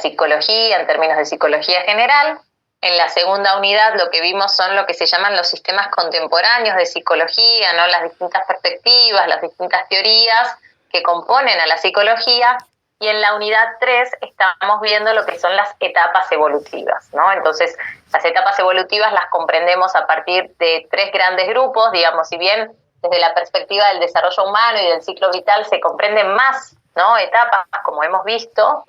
psicología, en términos de psicología general. En la segunda unidad lo que vimos son lo que se llaman los sistemas contemporáneos de psicología, ¿no? Las distintas perspectivas, las distintas teorías que componen a la psicología. Y en la unidad 3 estamos viendo lo que son las etapas evolutivas, ¿no? Entonces, las etapas evolutivas las comprendemos a partir de 3 grandes grupos, digamos, si bien desde la perspectiva del desarrollo humano y del ciclo vital se comprenden más, ¿no?, etapas, como hemos visto.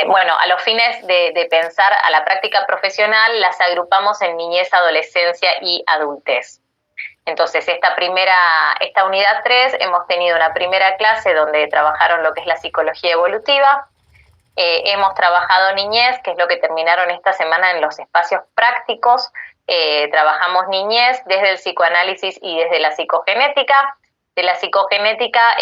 Bueno, a los fines de pensar a la práctica profesional, las agrupamos en niñez, adolescencia y adultez. Entonces, esta unidad 3, hemos tenido una primera clase donde trabajaron lo que es la psicología evolutiva. Hemos trabajado niñez, que es lo que terminaron esta semana en los espacios prácticos. Trabajamos niñez desde el psicoanálisis y desde la psicogenética. De la psicogenética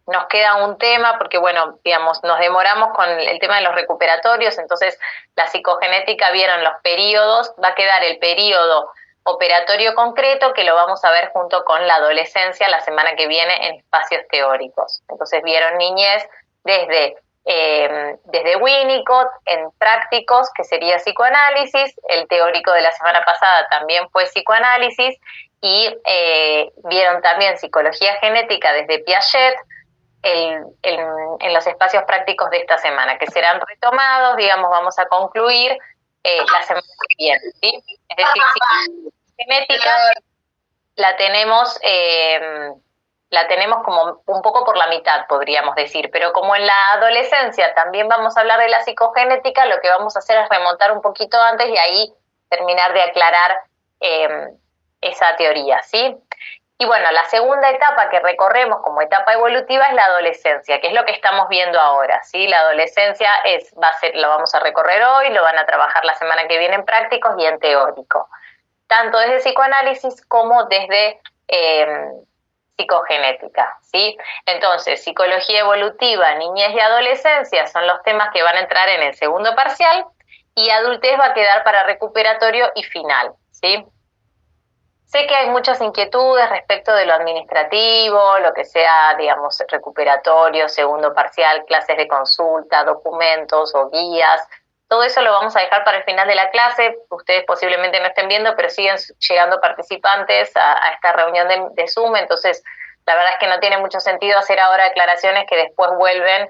nos queda un tema, porque bueno, digamos, nos demoramos con el tema de los recuperatorios, entonces la psicogenética vieron los periodos, va a quedar el periodo operatorio concreto, que lo vamos a ver junto con la adolescencia la semana que viene en espacios teóricos. Entonces vieron niñez desde Winnicott, en prácticos, que sería psicoanálisis, el teórico de la semana pasada también fue psicoanálisis, y vieron también psicología genética desde Piaget, en los espacios prácticos de esta semana, que serán retomados, digamos, vamos a concluir la semana que viene, ¿sí? Es decir, genética la tenemos como un poco por la mitad, podríamos decir, pero como en la adolescencia también vamos a hablar de la psicogenética, lo que vamos a hacer es remontar un poquito antes y ahí terminar de aclarar esa teoría, ¿sí? Y bueno, la segunda etapa que recorremos como etapa evolutiva es la adolescencia, que es lo que estamos viendo ahora, ¿sí? La adolescencia lo vamos a recorrer hoy, lo van a trabajar la semana que viene en prácticos y en teórico, tanto desde psicoanálisis como desde psicogenética, ¿sí? Entonces, psicología evolutiva, niñez y adolescencia son los temas que van a entrar en el segundo parcial, y adultez va a quedar para recuperatorio y final, ¿sí? Sé que hay muchas inquietudes respecto de lo administrativo, lo que sea, digamos, recuperatorio, segundo parcial, clases de consulta, documentos o guías. Todo eso lo vamos a dejar para el final de la clase. Ustedes posiblemente no estén viendo, pero siguen llegando participantes a esta reunión de Zoom. Entonces, la verdad es que no tiene mucho sentido hacer ahora declaraciones que después vuelven.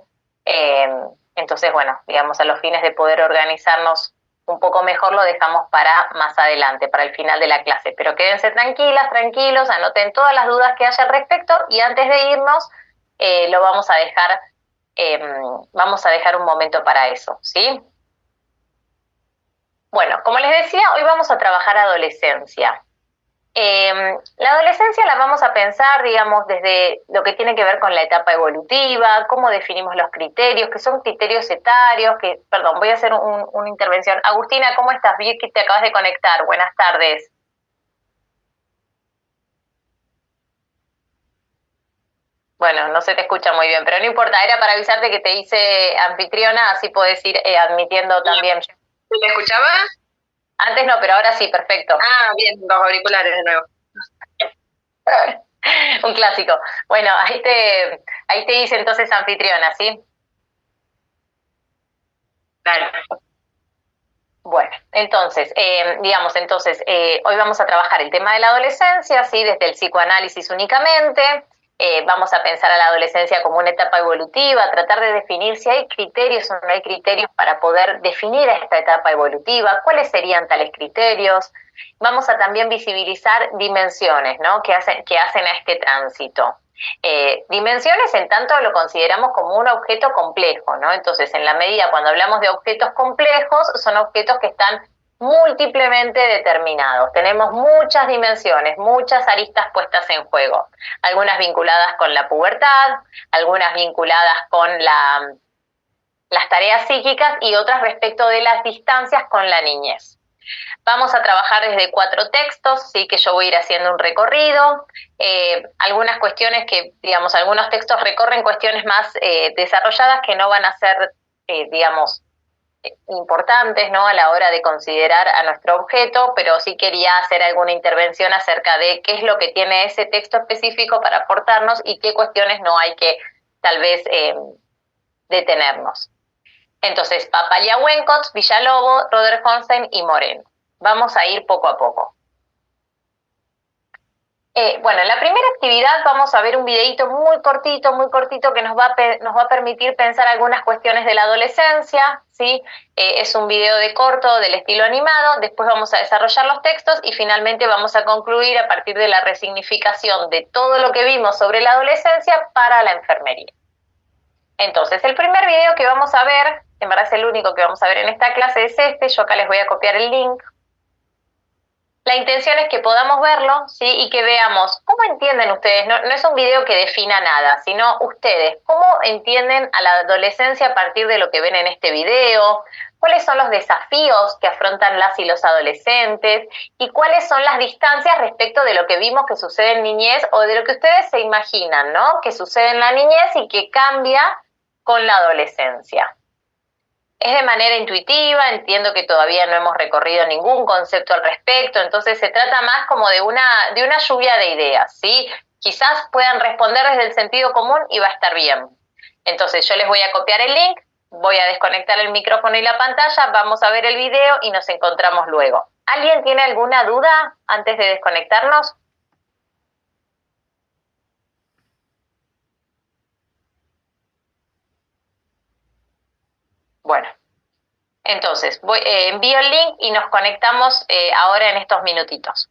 Entonces, bueno, digamos, a los fines de poder organizarnos un poco mejor, lo dejamos para más adelante, para el final de la clase. Pero quédense tranquilas, tranquilos, anoten todas las dudas que haya al respecto, y antes de irnos lo vamos a dejar un momento para eso, ¿sí? Bueno, como les decía, hoy vamos a trabajar adolescencia. La adolescencia la vamos a pensar, digamos, desde lo que tiene que ver con la etapa evolutiva, cómo definimos los criterios, que son criterios etarios, perdón, voy a hacer una intervención. Agustina, ¿cómo estás? Vi que te acabas de conectar. Buenas tardes. Bueno, no se te escucha muy bien, pero no importa, era para avisarte que te hice anfitriona, así podés ir admitiendo también. ¿Se me escuchaba? Antes no, pero ahora sí, perfecto. Ah, bien, los auriculares de nuevo. Un clásico. Bueno, ahí te hice entonces anfitriona, ¿sí? Dale. Bueno, entonces, hoy vamos a trabajar el tema de la adolescencia, ¿sí? Desde el psicoanálisis únicamente. Vamos a pensar a la adolescencia como una etapa evolutiva, tratar de definir si hay criterios o no hay criterios para poder definir esta etapa evolutiva, cuáles serían tales criterios. Vamos a también visibilizar dimensiones, ¿no?, que hacen a este tránsito. Dimensiones en tanto lo consideramos como un objeto complejo, ¿no? Entonces, en la medida, cuando hablamos de objetos complejos, son objetos que están múltiplemente determinados. Tenemos muchas dimensiones, muchas aristas puestas en juego. Algunas vinculadas con la pubertad, algunas vinculadas con las tareas psíquicas y otras respecto de las distancias con la niñez. Vamos a trabajar desde 4 textos, sí, que yo voy a ir haciendo un recorrido. Algunas cuestiones que, digamos, algunos textos recorren cuestiones más desarrolladas que no van a ser, importantes, ¿no?, a la hora de considerar a nuestro objeto, pero sí quería hacer alguna intervención acerca de qué es lo que tiene ese texto específico para aportarnos y qué cuestiones no hay que, tal vez, detenernos. Entonces, Papaya Wencots, Villalobos, Roder Hornstein y Moreno. Vamos a ir poco a poco. Bueno, en la primera actividad vamos a ver un videito muy cortito, que nos va a permitir pensar algunas cuestiones de la adolescencia, ¿sí? Es un video de corto del estilo animado, después vamos a desarrollar los textos y finalmente vamos a concluir a partir de la resignificación de todo lo que vimos sobre la adolescencia para la enfermería. Entonces, el primer video que vamos a ver, en verdad es el único que vamos a ver en esta clase, es este. Yo acá les voy a copiar el link. La intención es que podamos verlo, ¿sí? Y que veamos cómo entienden ustedes. No es un video que defina nada, sino ustedes, cómo entienden a la adolescencia a partir de lo que ven en este video, cuáles son los desafíos que afrontan las y los adolescentes y cuáles son las distancias respecto de lo que vimos que sucede en niñez o de lo que ustedes se imaginan, ¿no? Que sucede en la niñez y que cambia con la adolescencia. Es de manera intuitiva, entiendo que todavía no hemos recorrido ningún concepto al respecto, entonces se trata más como de una lluvia de ideas, ¿sí? Quizás puedan responder desde el sentido común y va a estar bien. Entonces yo les voy a copiar el link, voy a desconectar el micrófono y la pantalla, vamos a ver el video y nos encontramos luego. ¿Alguien tiene alguna duda antes de desconectarnos? Bueno. Entonces, envío el link y nos conectamos ahora en estos minutitos.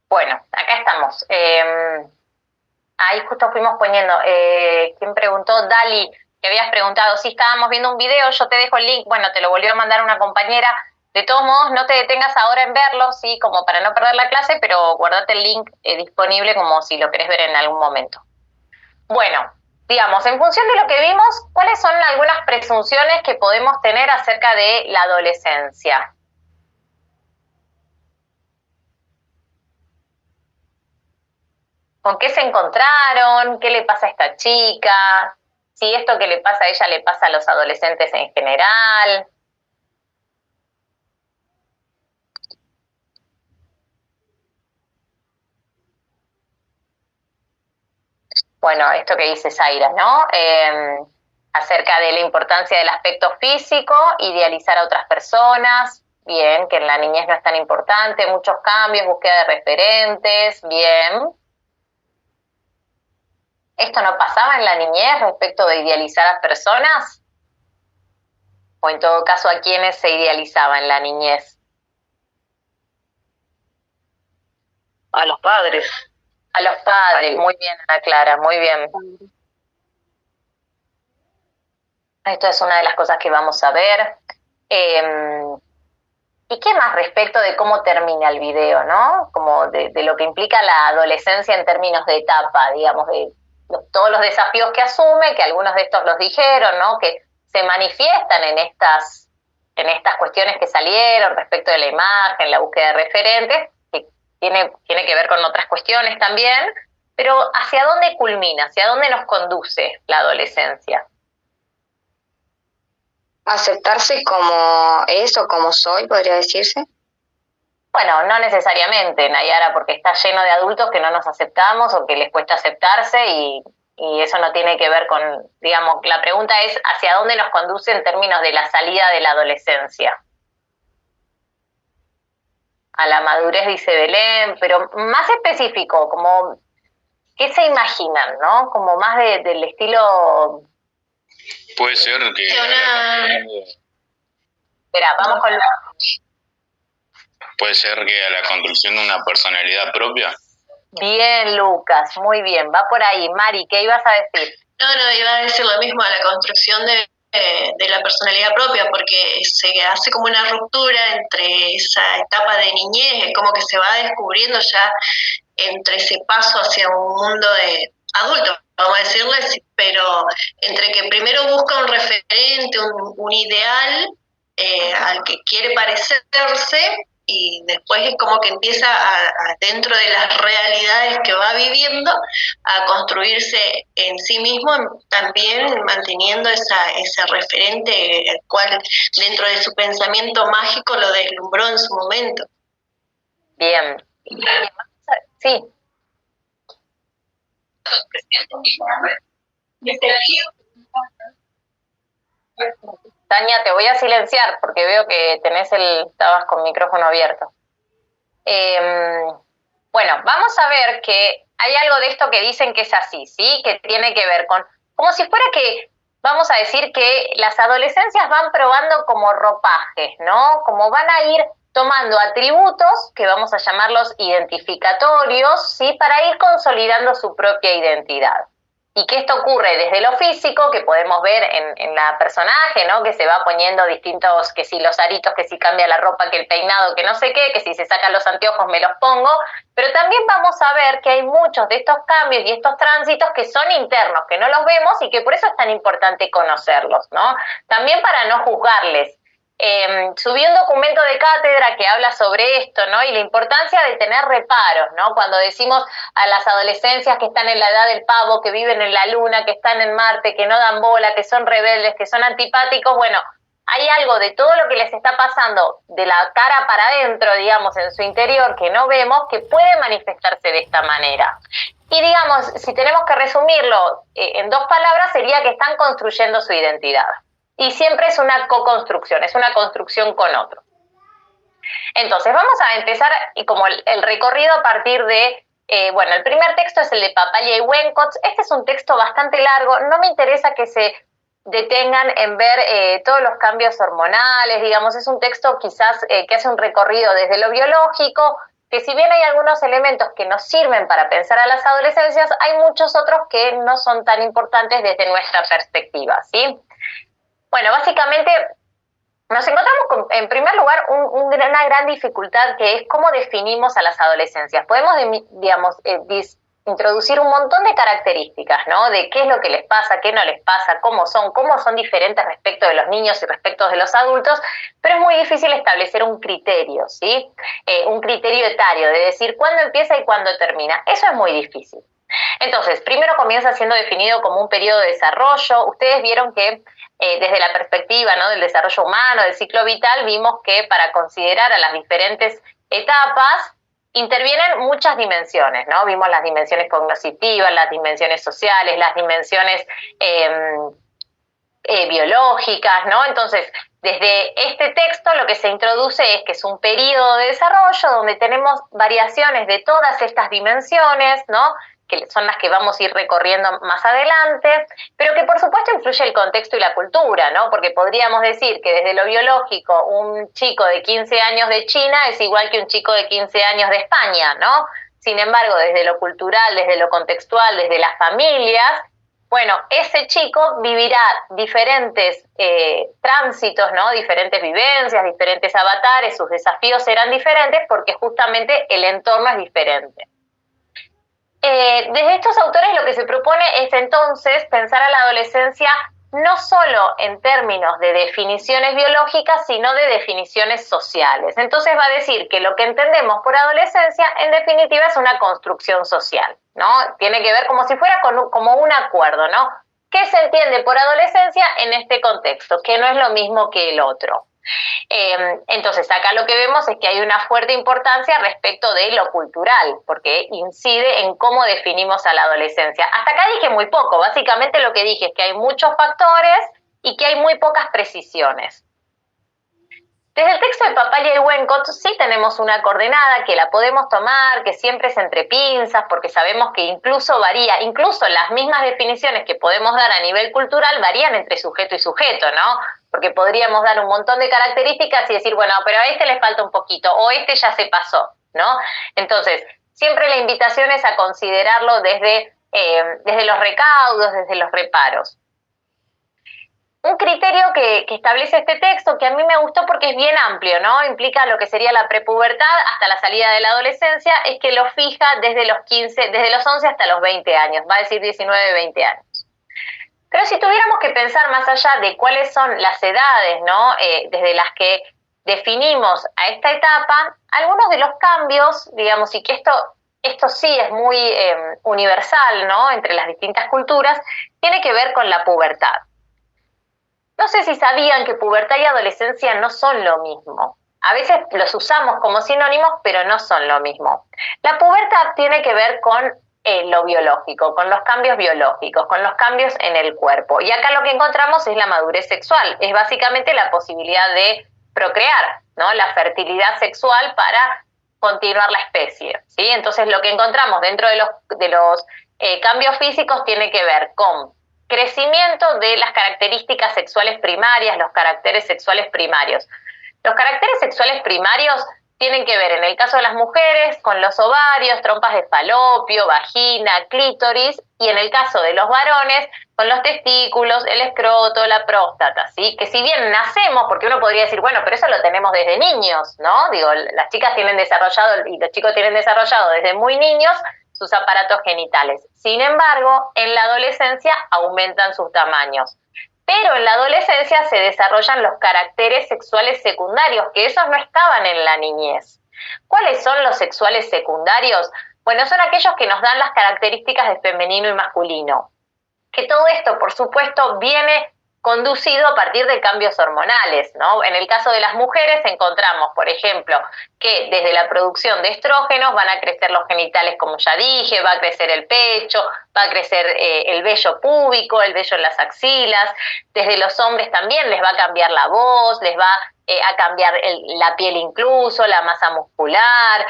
Bueno, acá estamos. Ahí justo fuimos poniendo, ¿quién preguntó? Dali, que habías preguntado, si estábamos viendo un video, yo te dejo el link, bueno, te lo volvió a mandar una compañera. De todos modos, no te detengas ahora en verlo, sí, como para no perder la clase, pero guardate el link disponible como si lo querés ver en algún momento. Bueno, digamos, en función de lo que vimos, ¿cuáles son algunas presunciones que podemos tener acerca de la adolescencia? ¿Con qué se encontraron? ¿Qué le pasa a esta chica? Si esto que le pasa a ella le pasa a los adolescentes en general. Bueno, esto que dice Zaira, ¿no? Acerca de la importancia del aspecto físico, idealizar a otras personas, bien, que en la niñez no es tan importante, muchos cambios, búsqueda de referentes, bien. ¿Esto no pasaba en la niñez respecto de idealizar a personas? O en todo caso, ¿a quiénes se idealizaba en la niñez? A los padres. A los padres, muy bien, Ana Clara, muy bien. Esto es una de las cosas que vamos a ver. ¿Y qué más respecto de cómo termina el video, no? Como de lo que implica la adolescencia en términos de etapa, digamos, de todos los desafíos que asume, que algunos de estos los dijeron, ¿no? Que se manifiestan en estas cuestiones que salieron respecto de la imagen, la búsqueda de referentes, que tiene que ver con otras cuestiones también, pero ¿hacia dónde culmina? ¿Hacia dónde nos conduce la adolescencia? Aceptarse como es o como soy, podría decirse. Bueno, no necesariamente, Nayara, porque está lleno de adultos que no nos aceptamos o que les cuesta aceptarse y eso no tiene que ver con, digamos, la pregunta es ¿hacia dónde nos conduce en términos de la salida de la adolescencia? A la madurez, dice Belén, pero más específico, como, ¿qué se imaginan, no? Como más del estilo... Puede ser que... Espera, vamos con... Puede ser que a la construcción de una personalidad propia. Bien, Lucas, muy bien, va por ahí. Mari, ¿qué ibas a decir? No, iba a decir lo mismo, a la construcción de la personalidad propia, porque se hace como una ruptura entre esa etapa de niñez, es como que se va descubriendo ya entre ese paso hacia un mundo de adulto, vamos a decirles, pero entre que primero busca un referente, un ideal al que quiere parecerse, y después es como que empieza dentro de las realidades que va viviendo a construirse en sí mismo, también manteniendo ese referente, el cual dentro de su pensamiento mágico lo deslumbró en su momento. Bien. Sí. Tania, te voy a silenciar porque veo que estabas con micrófono abierto. Bueno, vamos a ver que hay algo de esto que dicen que es así, ¿sí? Que tiene que ver con, como si fuera que, vamos a decir que las adolescencias van probando como ropajes, ¿no? Como van a ir tomando atributos, que vamos a llamarlos identificatorios, ¿sí? Para ir consolidando su propia identidad. Y que esto ocurre desde lo físico, que podemos ver en la personaje, ¿no? Que se va poniendo distintos, que si los aritos, que si cambia la ropa, que el peinado, que no sé qué, que si se sacan los anteojos me los pongo, pero también vamos a ver que hay muchos de estos cambios y estos tránsitos que son internos, que no los vemos y que por eso es tan importante conocerlos, ¿no? También para no juzgarles. Subí un documento de cátedra que habla sobre esto, ¿no? Y la importancia de tener reparos, ¿no? Cuando decimos a las adolescencias que están en la edad del pavo, que viven en la luna, que están en Marte, que no dan bola, que son rebeldes, que son antipáticos, bueno, hay algo de todo lo que les está pasando de la cara para adentro, digamos, en su interior, que no vemos, que puede manifestarse de esta manera. Y digamos, si tenemos que resumirlo en 2 palabras, sería que están construyendo su identidad. Y siempre es una co-construcción, es una construcción con otro. Entonces, vamos a empezar como el recorrido a partir de, bueno, el primer texto es el de Papaya y Wenkots. Este es un texto bastante largo, no me interesa que se detengan en ver todos los cambios hormonales, digamos, es un texto quizás que hace un recorrido desde lo biológico, que si bien hay algunos elementos que nos sirven para pensar a las adolescencias, hay muchos otros que no son tan importantes desde nuestra perspectiva, ¿sí? Bueno, básicamente nos encontramos con, en primer lugar, una gran dificultad que es cómo definimos a las adolescencias. Podemos, digamos, introducir un montón de características, ¿no? De qué es lo que les pasa, qué no les pasa, cómo son diferentes respecto de los niños y respecto de los adultos, pero es muy difícil establecer un criterio, ¿sí? Un criterio etario, de decir cuándo empieza y cuándo termina. Eso es muy difícil. Entonces, primero comienza siendo definido como un periodo de desarrollo. Ustedes vieron que desde la perspectiva, ¿no?, del desarrollo humano, del ciclo vital, vimos que para considerar a las diferentes etapas intervienen muchas dimensiones, ¿no? Vimos las dimensiones cognitivas, las dimensiones sociales, las dimensiones biológicas, ¿no? Entonces, desde este texto lo que se introduce es que es un periodo de desarrollo donde tenemos variaciones de todas estas dimensiones, ¿no?, que son las que vamos a ir recorriendo más adelante, pero que por supuesto influye el contexto y la cultura, ¿no? Porque podríamos decir que desde lo biológico un chico de 15 años de China es igual que un chico de 15 años de España, ¿no? Sin embargo, desde lo cultural, desde lo contextual, desde las familias, bueno, ese chico vivirá diferentes tránsitos, ¿no? Diferentes vivencias, diferentes avatares, sus desafíos serán diferentes porque justamente el entorno es diferente. Desde estos autores lo que se propone es entonces pensar a la adolescencia no solo en términos de definiciones biológicas, sino de definiciones sociales. Entonces va a decir que lo que entendemos por adolescencia, en definitiva, es una construcción social, ¿no? Tiene que ver como si fuera como un acuerdo, ¿no? ¿Qué se entiende por adolescencia en este contexto? Que no es lo mismo que el otro. Entonces acá lo que vemos es que hay una fuerte importancia respecto de lo cultural, porque incide en cómo definimos a la adolescencia. Hasta acá dije muy poco, básicamente lo que dije es que hay muchos factores y que hay muy pocas precisiones. Desde el texto de Papaya y Wenkots sí tenemos una coordenada que la podemos tomar, que siempre es entre pinzas, porque sabemos que incluso varía, incluso las mismas definiciones que podemos dar a nivel cultural varían entre sujeto y sujeto, ¿no? Porque podríamos dar un montón de características y decir, bueno, pero a este le falta un poquito, o este ya se pasó, ¿no? Entonces, siempre la invitación es a considerarlo desde los recaudos, desde los reparos. Un criterio que establece este texto, que a mí me gustó porque es bien amplio, ¿no? Implica lo que sería la prepubertad hasta la salida de la adolescencia, es que lo fija desde los 11 hasta los 20 años, va a decir 19, 20 años. Pero si tuviéramos que pensar más allá de cuáles son las edades, ¿no?, desde las que definimos a esta etapa, algunos de los cambios, digamos, y que esto sí es muy universal, ¿no?, entre las distintas culturas, tiene que ver con la pubertad. No sé si sabían que pubertad y adolescencia no son lo mismo. A veces los usamos como sinónimos, pero no son lo mismo. La pubertad tiene que ver con lo biológico, con los cambios biológicos, con los cambios en el cuerpo. Y acá lo que encontramos es la madurez sexual, es básicamente la posibilidad de procrear, ¿no?, la fertilidad sexual para continuar la especie, ¿sí? Entonces lo que encontramos dentro de los cambios físicos tiene que ver con crecimiento de las características sexuales primarias, los caracteres sexuales primarios. Los caracteres sexuales primarios tienen que ver, en el caso de las mujeres, con los ovarios, trompas de falopio, vagina, clítoris, y en el caso de los varones, con los testículos, el escroto, la próstata, ¿sí? Que si bien nacemos, porque uno podría decir, bueno, pero eso lo tenemos desde niños, ¿no? Digo, las chicas tienen desarrollado y los chicos tienen desarrollado desde muy niños sus aparatos genitales. Sin embargo, en la adolescencia aumentan sus tamaños. Pero en la adolescencia se desarrollan los caracteres sexuales secundarios, que esos no estaban en la niñez. ¿Cuáles son los sexuales secundarios? Bueno, son aquellos que nos dan las características de femenino y masculino. Que todo esto, por supuesto, viene conducido a partir de cambios hormonales, ¿no? En el caso de las mujeres encontramos, por ejemplo, que desde la producción de estrógenos van a crecer los genitales, como ya dije, va a crecer el pecho, va a crecer el vello púbico, el vello en las axilas. Desde los hombres también les va a cambiar la voz, les va a cambiar la piel incluso, la masa muscular,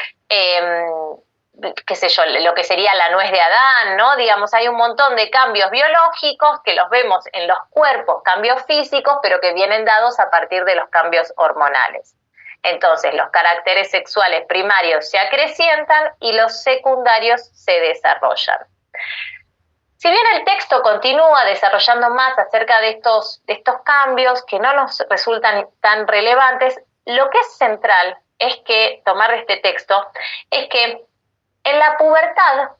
qué sé yo, lo que sería la nuez de Adán, ¿no? Digamos, hay un montón de cambios biológicos que los vemos en los cuerpos, cambios físicos, pero que vienen dados a partir de los cambios hormonales. Entonces, los caracteres sexuales primarios se acrecientan y los secundarios se desarrollan. Si bien el texto continúa desarrollando más acerca de estos cambios que no nos resultan tan relevantes, lo que es central es que tomar este texto es que en la pubertad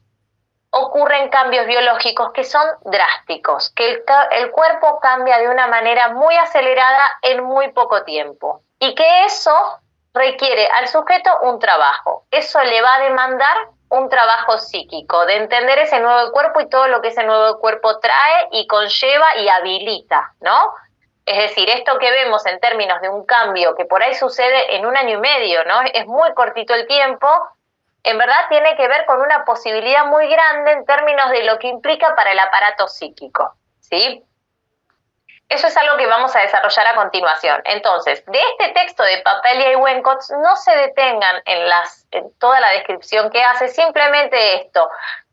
ocurren cambios biológicos que son drásticos, que el cuerpo cambia de una manera muy acelerada en muy poco tiempo y que eso requiere al sujeto un trabajo. Eso le va a demandar un trabajo psíquico, de entender ese nuevo cuerpo y todo lo que ese nuevo cuerpo trae y conlleva y habilita, ¿no? Es decir, esto que vemos en términos de un cambio que por ahí sucede en 1 año y medio, ¿no? Es muy cortito el tiempo, en verdad tiene que ver con una posibilidad muy grande en términos de lo que implica para el aparato psíquico, ¿sí? Eso es algo que vamos a desarrollar a continuación. Entonces, de este texto de Papelia y Wenkot, no se detengan en toda la descripción que hace, simplemente esto.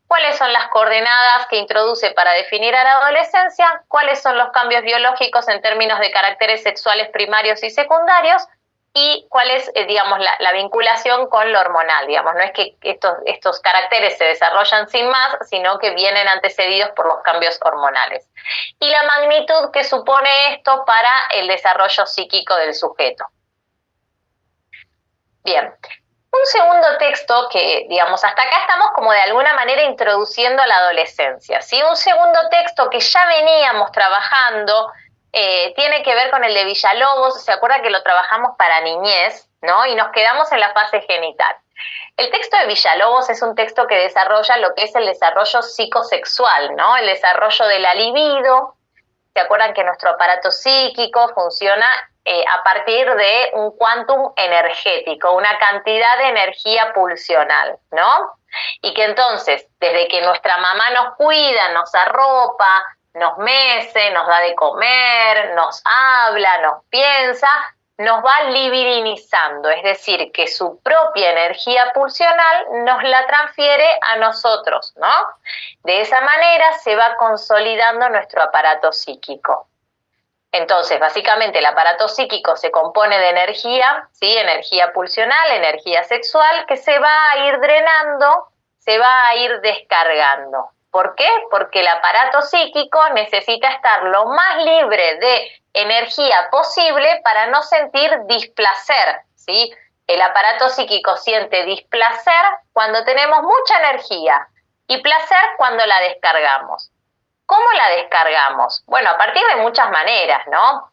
¿Cuáles son las coordenadas que introduce para definir a la adolescencia? ¿Cuáles son los cambios biológicos en términos de caracteres sexuales primarios y secundarios? Y cuál es, digamos, la vinculación con lo hormonal, digamos, no es que estos caracteres se desarrollan sin más, sino que vienen antecedidos por los cambios hormonales. Y la magnitud que supone esto para el desarrollo psíquico del sujeto. Bien, un segundo texto que, digamos, hasta acá estamos como de alguna manera introduciendo a la adolescencia, ¿sí? Un segundo texto que ya veníamos trabajando, tiene que ver con el de Villalobos. Se acuerda que lo trabajamos para niñez, ¿no? Y nos quedamos en la fase genital. El texto de Villalobos es un texto que desarrolla lo que es el desarrollo psicosexual, ¿no? El desarrollo de la libido. ¿Se acuerdan que nuestro aparato psíquico funciona a partir de un quantum energético, una cantidad de energía pulsional, ¿no? Y que entonces, desde que nuestra mamá nos cuida, nos arropa, nos mece, nos da de comer, nos habla, nos piensa, nos va libidinizando, es decir, que su propia energía pulsional nos la transfiere a nosotros, ¿no? De esa manera se va consolidando nuestro aparato psíquico. Entonces, básicamente el aparato psíquico se compone de energía, ¿sí? Energía pulsional, energía sexual, que se va a ir drenando, se va a ir descargando. ¿Por qué? Porque el aparato psíquico necesita estar lo más libre de energía posible para no sentir displacer, ¿sí? El aparato psíquico siente displacer cuando tenemos mucha energía y placer cuando la descargamos. ¿Cómo la descargamos? Bueno, a partir de muchas maneras, ¿no?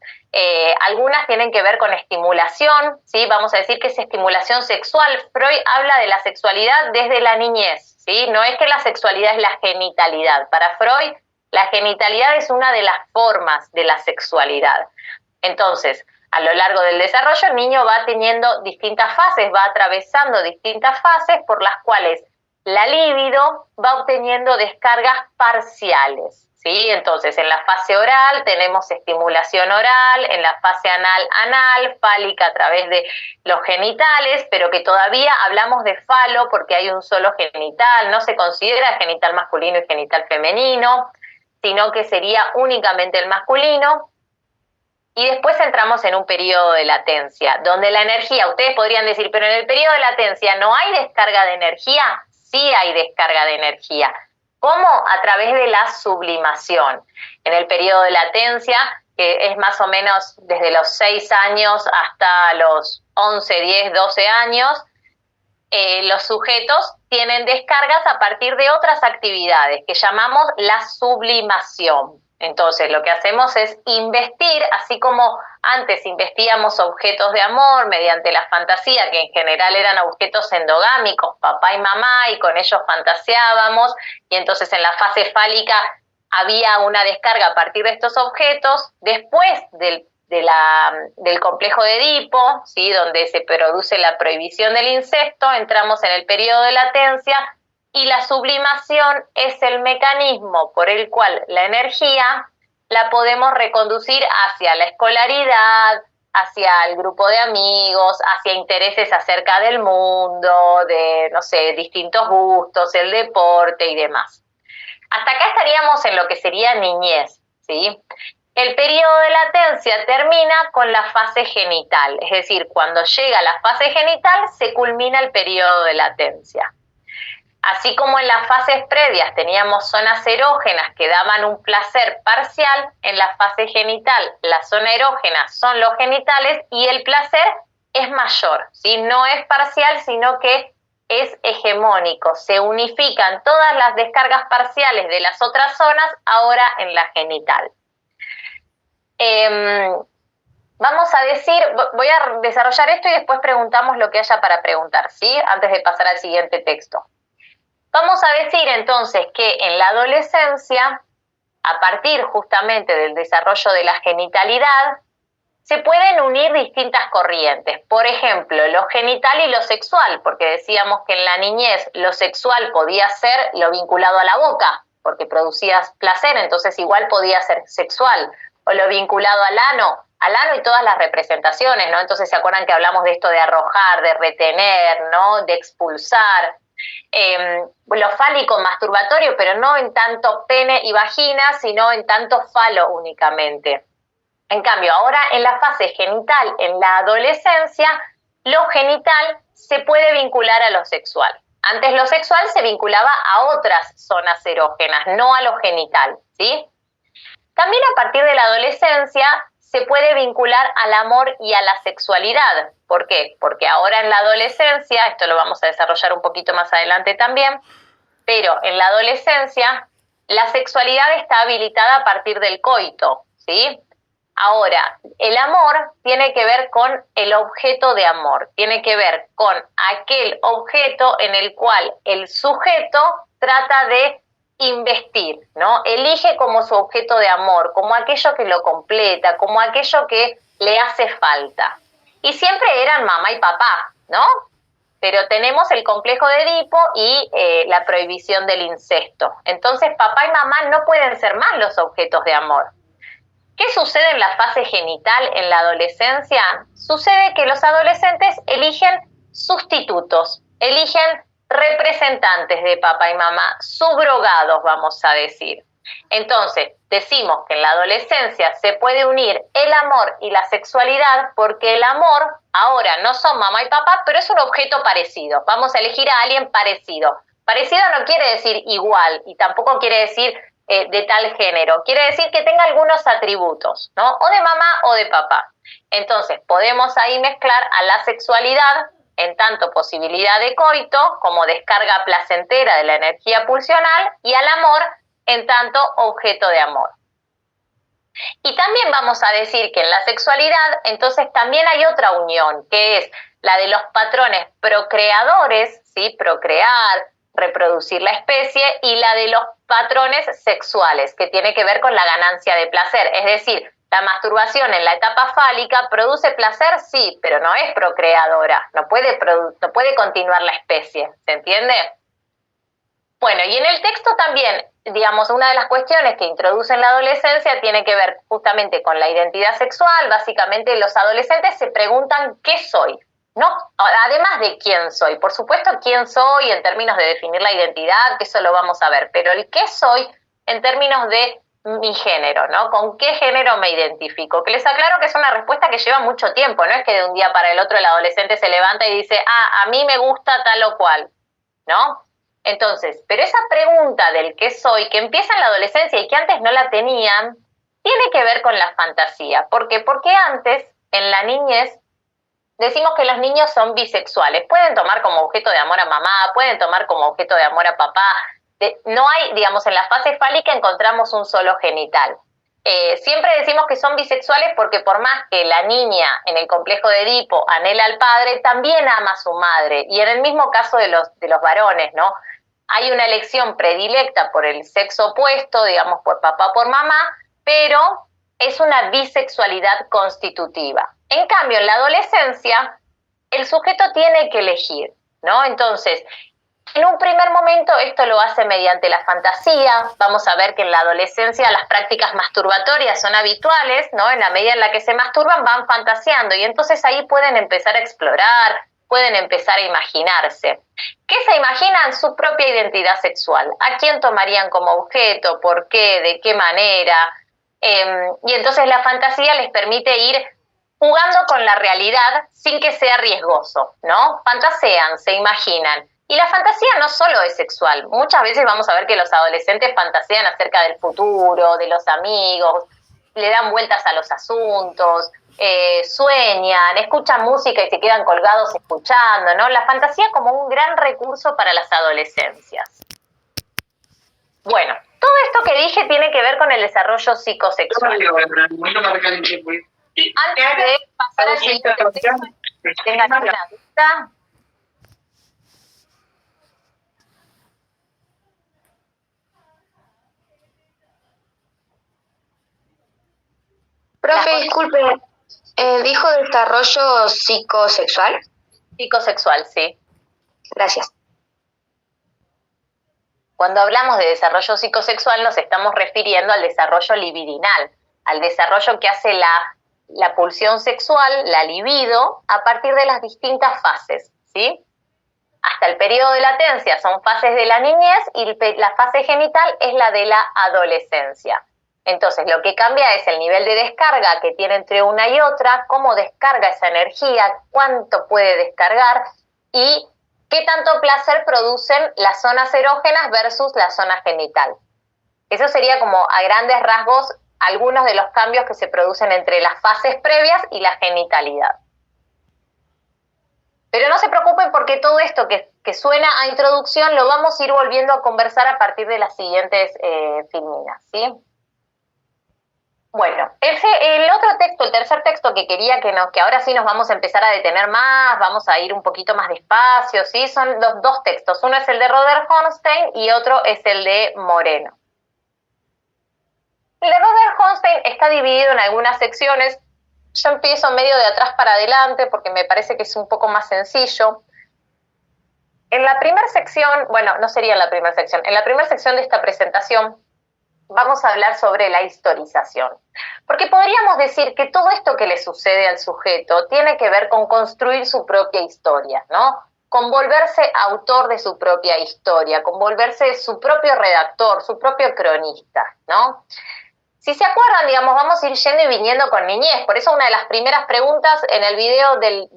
Algunas tienen que ver con estimulación, ¿sí? Vamos a decir que es estimulación sexual. Freud habla de la sexualidad desde la niñez, ¿sí? No es que la sexualidad es la genitalidad. Para Freud, la genitalidad es una de las formas de la sexualidad. Entonces, a lo largo del desarrollo, el niño va teniendo distintas fases, va atravesando distintas fases por las cuales la libido va obteniendo descargas parciales, ¿sí? Entonces, en la fase oral tenemos estimulación oral, en la fase anal, fálica a través de los genitales, pero que todavía hablamos de falo porque hay un solo genital, no se considera genital masculino y genital femenino, sino que sería únicamente el masculino. Y después entramos en un periodo de latencia, donde la energía, ustedes podrían decir, pero en el periodo de latencia ¿no hay descarga de energía? Sí hay descarga de energía. ¿Cómo? A través de la sublimación. En el periodo de latencia, que es más o menos desde los 6 años hasta los 11, 10, 12 años, los sujetos tienen descargas a partir de otras actividades que llamamos la sublimación. Entonces, lo que hacemos es investir, así como antes investíamos objetos de amor mediante la fantasía, que en general eran objetos endogámicos, papá y mamá, y con ellos fantaseábamos, y entonces en la fase fálica había una descarga a partir de estos objetos. Después del complejo de Edipo, ¿sí? Donde se produce la prohibición del incesto, entramos en el periodo de latencia, y la sublimación es el mecanismo por el cual la energía la podemos reconducir hacia la escolaridad, hacia el grupo de amigos, hacia intereses acerca del mundo, de, no sé, distintos gustos, el deporte y demás. Hasta acá estaríamos en lo que sería niñez, ¿sí? El periodo de latencia termina con la fase genital, es decir, cuando llega la fase genital se culmina el periodo de latencia. Así como en las fases previas teníamos zonas erógenas que daban un placer parcial, en la fase genital la zona erógena son los genitales y el placer es mayor, ¿sí? No es parcial, sino que es hegemónico. Se unifican todas las descargas parciales de las otras zonas ahora en la genital. Vamos a decir, voy a desarrollar esto y después preguntamos lo que haya para preguntar, ¿sí? Antes de pasar al siguiente texto. Vamos a decir entonces que en la adolescencia, a partir justamente del desarrollo de la genitalidad, se pueden unir distintas corrientes. Por ejemplo, lo genital y lo sexual, porque decíamos que en la niñez lo sexual podía ser lo vinculado a la boca, porque producía placer, entonces igual podía ser sexual, o lo vinculado al ano y todas las representaciones, ¿no? Entonces se acuerdan que hablamos de esto de arrojar, de retener, ¿no? De expulsar. Lo fálico masturbatorio, pero no en tanto pene y vagina, sino en tanto falo únicamente. En cambio, ahora en la fase genital, en la adolescencia, lo genital se puede vincular a lo sexual. Antes lo sexual se vinculaba a otras zonas erógenas, no a lo genital, ¿sí? También a partir de la adolescencia se puede vincular al amor y a la sexualidad. ¿Por qué? Porque ahora en la adolescencia, esto lo vamos a desarrollar un poquito más adelante también, pero en la adolescencia la sexualidad está habilitada a partir del coito, ¿sí? Ahora, el amor tiene que ver con el objeto de amor, tiene que ver con aquel objeto en el cual el sujeto trata de investir, ¿no? Elige como su objeto de amor, como aquello que lo completa, como aquello que le hace falta. Y siempre eran mamá y papá, ¿no? Pero tenemos el complejo de Edipo y la prohibición del incesto. Entonces, papá y mamá no pueden ser más los objetos de amor. ¿Qué sucede en la fase genital en la adolescencia? Sucede que los adolescentes eligen sustitutos, eligen representantes de papá y mamá, subrogados, vamos a decir. Entonces, decimos que en la adolescencia se puede unir el amor y la sexualidad porque el amor ahora no son mamá y papá, pero es un objeto parecido. Vamos a elegir a alguien parecido. Parecido no quiere decir igual y tampoco quiere decir de tal género. Quiere decir que tenga algunos atributos, ¿no? O de mamá o de papá. Entonces, podemos ahí mezclar a la sexualidad en tanto posibilidad de coito como descarga placentera de la energía pulsional y al amor en tanto objeto de amor. Y también vamos a decir que en la sexualidad entonces también hay otra unión, que es la de los patrones procreadores, ¿sí? Procrear, reproducir la especie, y la de los patrones sexuales, que tiene que ver con la ganancia de placer. Es decir, la masturbación en la etapa fálica produce placer, sí, pero no es procreadora, no puede continuar la especie, ¿se entiende? Bueno, y en el texto también, digamos, una de las cuestiones que introduce en la adolescencia tiene que ver justamente con la identidad sexual. Básicamente los adolescentes se preguntan ¿qué soy? ¿No? Además de quién soy. Por supuesto quién soy en términos de definir la identidad, que eso lo vamos a ver, pero el qué soy en términos de mi género, ¿no? ¿Con qué género me identifico? Que les aclaro que es una respuesta que lleva mucho tiempo, no es que de un día para el otro el adolescente se levanta y dice, a mí me gusta tal o cual, ¿no? Entonces, pero esa pregunta del qué soy, que empieza en la adolescencia y que antes no la tenían, tiene que ver con la fantasía. ¿Por qué? Porque antes, en la niñez, decimos que los niños son bisexuales. Pueden tomar como objeto de amor a mamá, pueden tomar como objeto de amor a papá. No hay, digamos, en la fase fálica encontramos un solo genital. Siempre decimos que son bisexuales porque por más que la niña en el complejo de Edipo anhela al padre, también ama a su madre. Y en el mismo caso de los varones, ¿no? Hay una elección predilecta por el sexo opuesto, digamos, por papá o por mamá, pero es una bisexualidad constitutiva. En cambio, en la adolescencia, el sujeto tiene que elegir, ¿no? Entonces, En un primer momento esto lo hace mediante la fantasía. Vamos a ver que en la adolescencia las prácticas masturbatorias son habituales, ¿no? En la medida en la que se masturban van fantaseando y entonces ahí pueden empezar a explorar, pueden empezar a imaginarse. ¿Qué se imaginan? Su propia identidad sexual. ¿A quién tomarían como objeto? ¿Por qué? ¿De qué manera? Y entonces la fantasía les permite ir jugando con la realidad sin que sea riesgoso, ¿no? Fantasean, se imaginan. Y la fantasía no solo es sexual. Muchas veces vamos a ver que los adolescentes fantasean acerca del futuro, de los amigos, le dan vueltas a los asuntos, sueñan, escuchan música y se quedan colgados escuchando, ¿no? La fantasía como un gran recurso para las adolescencias. Bueno, todo esto que dije tiene que ver con el desarrollo psicosexual. Antes de pasar al siguiente texto, ¿tengan alguna duda? Profe, disculpe, ¿dijo desarrollo psicosexual? Psicosexual, sí. Gracias. Cuando hablamos de desarrollo psicosexual nos estamos refiriendo al desarrollo libidinal, al desarrollo que hace la pulsión sexual, la libido, a partir de las distintas fases, ¿sí? Hasta el periodo de latencia son fases de la niñez y la fase genital es la de la adolescencia. Entonces, lo que cambia es el nivel de descarga que tiene entre una y otra, cómo descarga esa energía, cuánto puede descargar y qué tanto placer producen las zonas erógenas versus la zona genital. Eso sería como a grandes rasgos algunos de los cambios que se producen entre las fases previas y la genitalidad. Pero no se preocupen porque todo esto que suena a introducción lo vamos a ir volviendo a conversar a partir de las siguientes filminas, ¿sí? Bueno, el otro texto, el tercer texto que quería que ahora sí nos vamos a empezar a detener más, vamos a ir un poquito más despacio, ¿sí? Son los dos textos, uno es el de Robert Hornstein y otro es el de Moreno. El de Robert Hornstein está dividido en algunas secciones. Yo empiezo medio de atrás para adelante porque me parece que es un poco más sencillo. En la primera sección, bueno, no sería la primera sección, en la primera sección de esta presentación vamos a hablar sobre la historización. Porque podríamos decir que todo esto que le sucede al sujeto tiene que ver con construir su propia historia, ¿no? Con volverse autor de su propia historia, con volverse su propio redactor, su propio cronista, ¿no? Si se acuerdan, digamos, vamos a ir yendo y viniendo con niñez. Por eso una de las primeras preguntas en el video del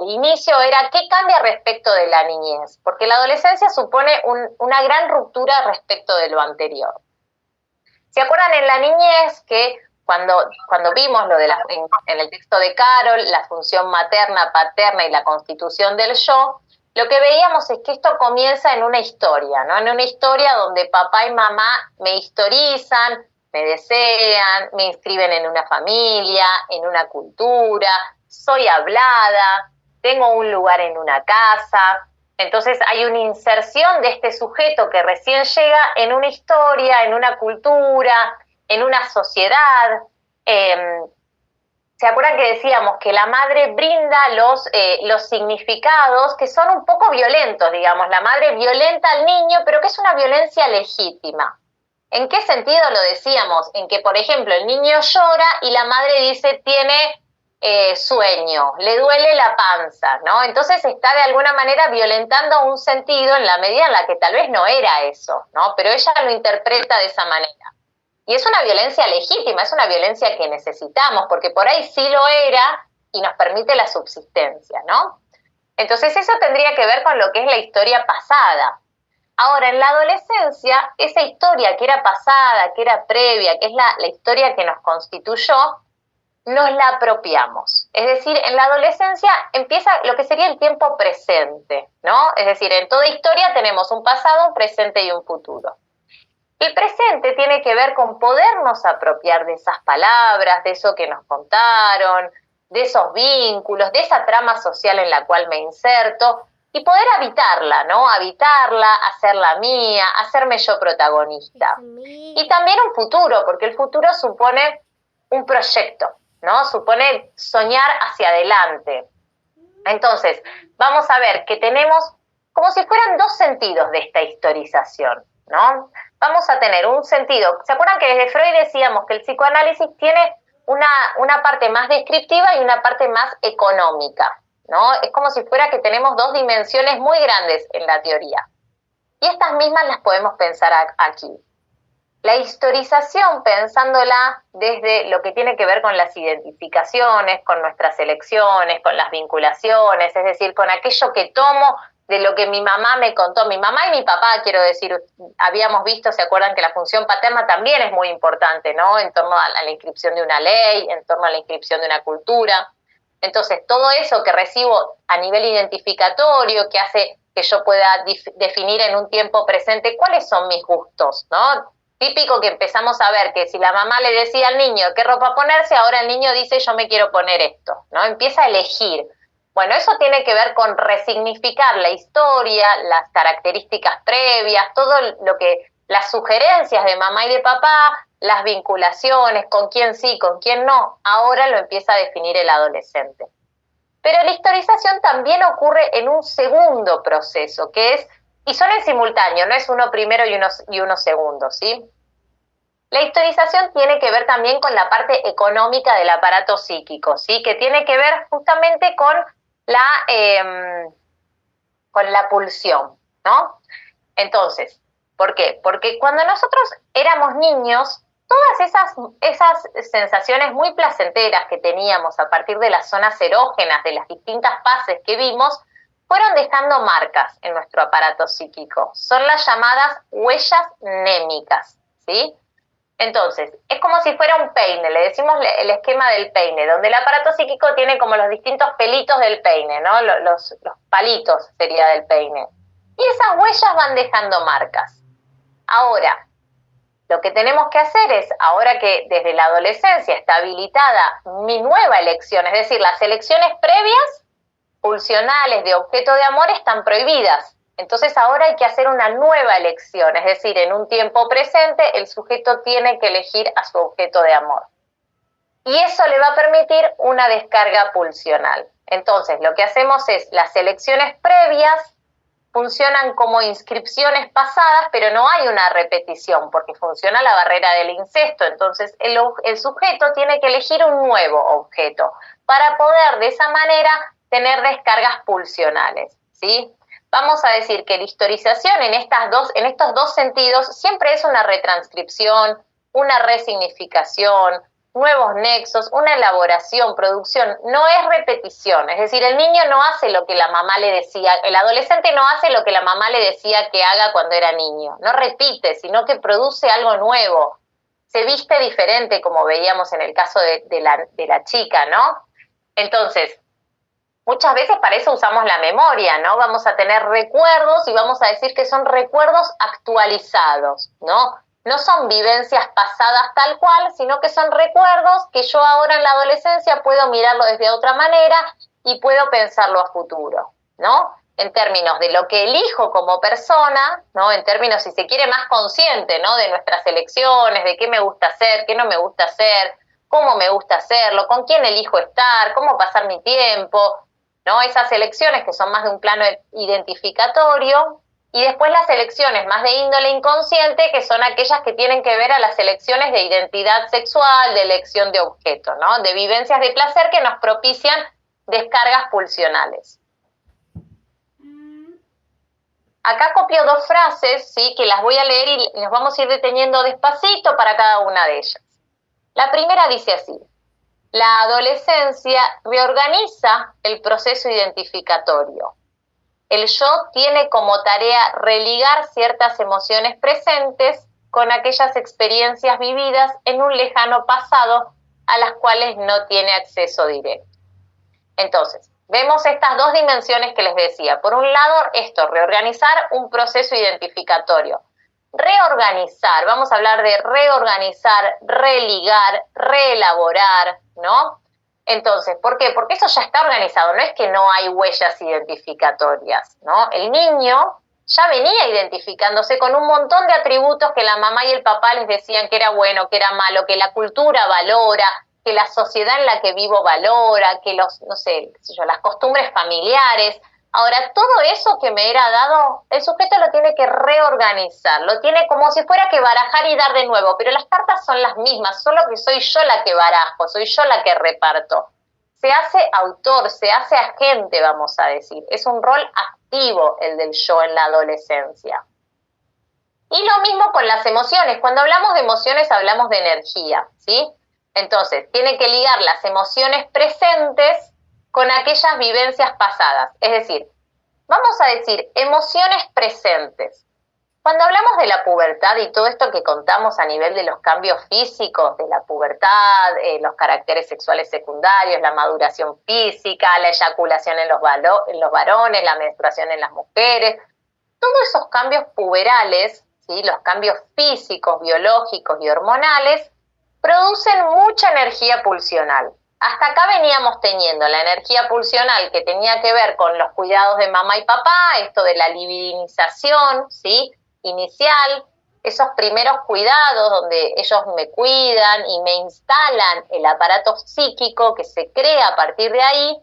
inicio era ¿qué cambia respecto de la niñez? Porque la adolescencia supone una gran ruptura respecto de lo anterior. ¿Se acuerdan en la niñez que cuando vimos lo de en el texto de Carol, la función materna, paterna y la constitución del yo, lo que veíamos es que esto comienza en una historia, ¿no? En una historia donde papá y mamá me historizan, me desean, me inscriben en una familia, en una cultura, soy hablada, tengo un lugar en una casa. Entonces hay una inserción de este sujeto que recién llega en una historia, en una cultura, en una sociedad. ¿Se acuerdan que decíamos que la madre brinda los significados que son un poco violentos, digamos? La madre violenta al niño, pero que es una violencia legítima. ¿En qué sentido lo decíamos? En que, por ejemplo, el niño llora y la madre dice tiene sueño, le duele la panza, ¿no? Entonces está de alguna manera violentando un sentido en la medida en la que tal vez no era eso, ¿no? Pero ella lo interpreta de esa manera. Y es una violencia legítima, es una violencia que necesitamos, porque por ahí sí lo era y nos permite la subsistencia, ¿no? Entonces eso tendría que ver con lo que es la historia pasada. Ahora, en la adolescencia, esa historia que era pasada, que era previa, que es la historia que nos constituyó, nos la apropiamos. Es decir, en la adolescencia empieza lo que sería el tiempo presente, ¿no? Es decir, en toda historia tenemos un pasado, un presente y un futuro. El presente tiene que ver con podernos apropiar de esas palabras, de eso que nos contaron, de esos vínculos, de esa trama social en la cual me inserto, y poder habitarla, ¿no? Habitarla, hacerla mía, hacerme yo protagonista. Y también un futuro, porque el futuro supone un proyecto, ¿no? Supone soñar hacia adelante. Entonces, vamos a ver que tenemos como si fueran dos sentidos de esta historización, ¿no? Vamos a tener un sentido, ¿se acuerdan que desde Freud decíamos que el psicoanálisis tiene una parte más descriptiva y una parte más económica, ¿no? Es como si fuera que tenemos dos dimensiones muy grandes en la teoría. Y estas mismas las podemos pensar aquí. La historización, pensándola desde lo que tiene que ver con las identificaciones, con nuestras elecciones, con las vinculaciones, es decir, con aquello que tomo de lo que mi mamá me contó, mi mamá y mi papá, quiero decir, habíamos visto, ¿se acuerdan que la función paterna también es muy importante, ¿no? En torno a la inscripción de una ley, en torno a la inscripción de una cultura. Entonces, todo eso que recibo a nivel identificatorio, que hace que yo pueda definir en un tiempo presente cuáles son mis gustos, ¿no? Típico que empezamos a ver que si la mamá le decía al niño qué ropa ponerse, ahora el niño dice yo me quiero poner esto, ¿no? Empieza a elegir. Bueno, eso tiene que ver con resignificar la historia, las características previas, todo lo que, las sugerencias de mamá y de papá, las vinculaciones, con quién sí, con quién no, ahora lo empieza a definir el adolescente. Pero la historización también ocurre en un segundo proceso, que es, y son en simultáneo, no es uno primero y uno segundo, ¿sí? La historización tiene que ver también con la parte económica del aparato psíquico, ¿sí? Que tiene que ver justamente con la pulsión, ¿no? Entonces, ¿por qué? Porque cuando nosotros éramos niños, todas esas sensaciones muy placenteras que teníamos a partir de las zonas erógenas, de las distintas fases que vimos, fueron dejando marcas en nuestro aparato psíquico. Son las llamadas huellas némicas, ¿sí? Entonces, es como si fuera un peine, le decimos el esquema del peine, donde el aparato psíquico tiene como los distintos pelitos del peine, ¿no? Los palitos sería del peine. Y esas huellas van dejando marcas. Ahora, lo que tenemos que hacer es, ahora que desde la adolescencia está habilitada mi nueva elección, es decir, las elecciones previas, pulsionales de objeto de amor, están prohibidas. Entonces ahora hay que hacer una nueva elección, es decir, en un tiempo presente el sujeto tiene que elegir a su objeto de amor. Y eso le va a permitir una descarga pulsional. Entonces lo que hacemos es, las elecciones previas funcionan como inscripciones pasadas, pero no hay una repetición, porque funciona la barrera del incesto. Entonces el sujeto tiene que elegir un nuevo objeto para poder de esa manera tener descargas pulsionales, ¿sí? Vamos a decir que la historización en estos dos sentidos siempre es una retranscripción, una resignificación, nuevos nexos, una elaboración, producción, no es repetición. Es decir, el niño no hace lo que la mamá le decía, el adolescente no hace lo que la mamá le decía que haga cuando era niño, no repite, sino que produce algo nuevo, se viste diferente, como veíamos en el caso de la chica, ¿no? Entonces, muchas veces para eso usamos la memoria, ¿no? Vamos a tener recuerdos y vamos a decir que son recuerdos actualizados, ¿no? No son vivencias pasadas tal cual, sino que son recuerdos que yo ahora en la adolescencia puedo mirarlo desde otra manera y puedo pensarlo a futuro, ¿no? En términos de lo que elijo como persona, ¿no? En términos, si se quiere, más consciente, ¿no? De nuestras elecciones, de qué me gusta hacer, qué no me gusta hacer, cómo me gusta hacerlo, con quién elijo estar, cómo pasar mi tiempo, ¿no? Esas elecciones que son más de un plano identificatorio, y después las elecciones más de índole inconsciente, que son aquellas que tienen que ver a las elecciones de identidad sexual, de elección de objeto, ¿no? De vivencias de placer que nos propician descargas pulsionales. Acá copio dos frases, ¿sí? Que las voy a leer y nos vamos a ir deteniendo despacito para cada una de ellas. La primera dice así: la adolescencia reorganiza el proceso identificatorio. El yo tiene como tarea religar ciertas emociones presentes con aquellas experiencias vividas en un lejano pasado a las cuales no tiene acceso directo. Entonces, vemos estas dos dimensiones que les decía. Por un lado, reorganizar un proceso identificatorio. Reorganizar, vamos a hablar de reorganizar, religar, reelaborar, ¿no? Entonces, ¿por qué? Porque eso ya está organizado, no es que no hay huellas identificatorias, ¿no? El niño ya venía identificándose con un montón de atributos que la mamá y el papá les decían que era bueno, que era malo, que la cultura valora, que la sociedad en la que vivo valora, que las costumbres familiares. Ahora, todo eso que me era dado, el sujeto lo tiene que reorganizar, lo tiene como si fuera que barajar y dar de nuevo, pero las cartas son las mismas, solo que soy yo la que barajo, soy yo la que reparto. Se hace autor, se hace agente, vamos a decir. Es un rol activo el del yo en la adolescencia. Y lo mismo con las emociones. Cuando hablamos de emociones hablamos de energía, ¿sí? Entonces, tiene que ligar las emociones presentes con aquellas vivencias pasadas. Es decir, vamos a decir emociones presentes. Cuando hablamos de la pubertad y todo esto que contamos a nivel de los cambios físicos de la pubertad, los caracteres sexuales secundarios, la maduración física, la eyaculación en los varones, la menstruación en las mujeres, todos esos cambios puberales, ¿sí? Los cambios físicos, biológicos y hormonales, producen mucha energía pulsional. Hasta acá veníamos teniendo la energía pulsional que tenía que ver con los cuidados de mamá y papá, esto de la libidinización, ¿sí? Inicial, esos primeros cuidados donde ellos me cuidan y me instalan el aparato psíquico que se crea a partir de ahí,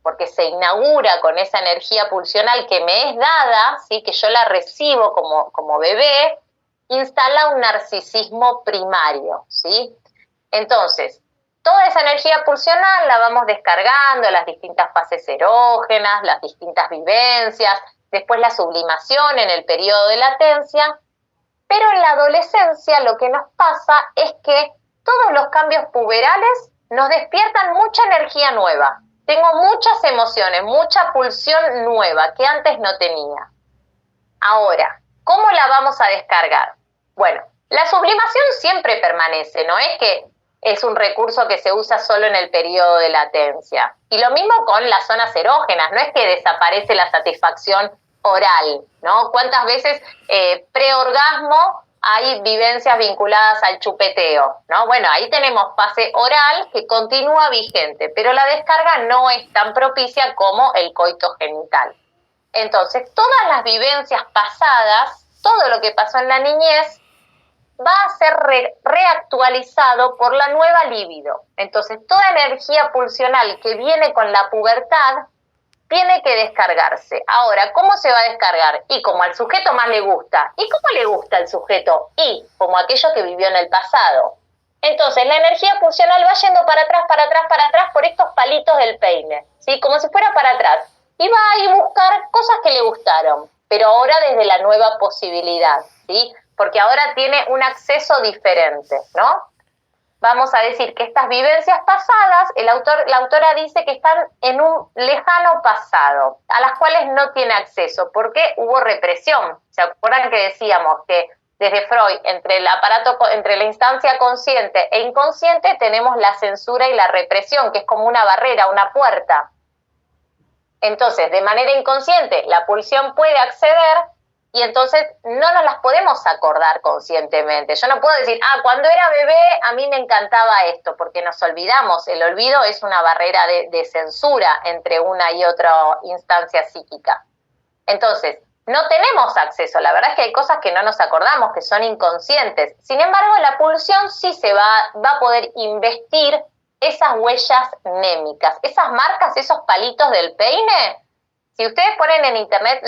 porque se inaugura con esa energía pulsional que me es dada, ¿sí? Que yo la recibo como bebé, instala un narcisismo primario, ¿sí? Entonces, toda esa energía pulsional la vamos descargando, las distintas fases erógenas, las distintas vivencias, después la sublimación en el periodo de latencia, pero en la adolescencia lo que nos pasa es que todos los cambios puberales nos despiertan mucha energía nueva. Tengo muchas emociones, mucha pulsión nueva que antes no tenía. Ahora, ¿cómo la vamos a descargar? Bueno, la sublimación siempre permanece, no es que es un recurso que se usa solo en el periodo de latencia. Y lo mismo con las zonas erógenas, no es que desaparece la satisfacción oral, ¿no? ¿Cuántas veces preorgasmo hay vivencias vinculadas al chupeteo, ¿no? Bueno, ahí tenemos fase oral que continúa vigente, pero la descarga no es tan propicia como el coito genital. Entonces, todas las vivencias pasadas, todo lo que pasó en la niñez, va a ser reactualizado por la nueva libido. Entonces, toda energía pulsional que viene con la pubertad tiene que descargarse. Ahora, ¿cómo se va a descargar? Y como al sujeto más le gusta. ¿Y cómo le gusta al sujeto? Y como aquello que vivió en el pasado. Entonces, la energía pulsional va yendo para atrás, para atrás, para atrás por estos palitos del peine, ¿sí? Como si fuera para atrás. Y va a ir a buscar cosas que le gustaron, pero ahora desde la nueva posibilidad, ¿sí? Porque ahora tiene un acceso diferente, ¿no? Vamos a decir que estas vivencias pasadas, la autora dice que están en un lejano pasado, a las cuales no tiene acceso, porque hubo represión. ¿Se acuerdan que decíamos que desde Freud, entre la instancia consciente e inconsciente, tenemos la censura y la represión, que es como una barrera, una puerta? Entonces, de manera inconsciente, la pulsión puede acceder y entonces no nos las podemos acordar conscientemente. Yo no puedo decir, cuando era bebé a mí me encantaba esto, porque nos olvidamos. El olvido es una barrera de censura entre una y otra instancia psíquica. Entonces, no tenemos acceso. La verdad es que hay cosas que no nos acordamos, que son inconscientes. Sin embargo, la pulsión sí se va a poder investir esas huellas némicas, esas marcas, esos palitos del peine. Si ustedes ponen en internet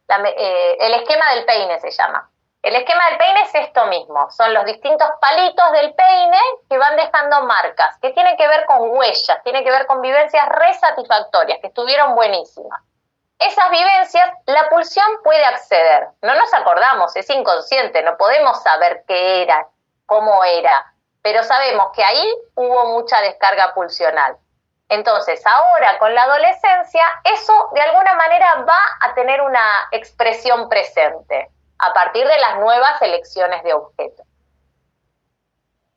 el esquema del peine se llama. El esquema del peine es esto mismo, son los distintos palitos del peine que van dejando marcas, que tienen que ver con huellas, tienen que ver con vivencias resatisfactorias, que estuvieron buenísimas. Esas vivencias, la pulsión puede acceder, no nos acordamos, es inconsciente, no podemos saber qué era, cómo era, pero sabemos que ahí hubo mucha descarga pulsional. Entonces, ahora con la adolescencia, eso de alguna manera va a tener una expresión presente a partir de las nuevas elecciones de objeto.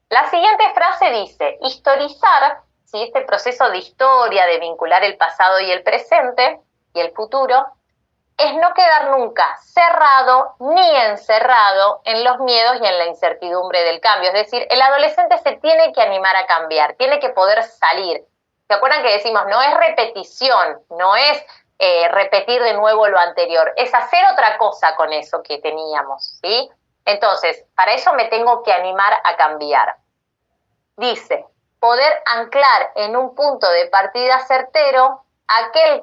La siguiente frase dice, historizar, ¿sí? Este proceso de historia, de vincular el pasado y el presente y el futuro, es no quedar nunca cerrado ni encerrado en los miedos y en la incertidumbre del cambio. Es decir, el adolescente se tiene que animar a cambiar, tiene que poder salir. ¿Se acuerdan que decimos, no es repetición, no es repetir de nuevo lo anterior, es hacer otra cosa con eso que teníamos, ¿sí? Entonces, para eso me tengo que animar a cambiar. Dice, poder anclar en un punto de partida certero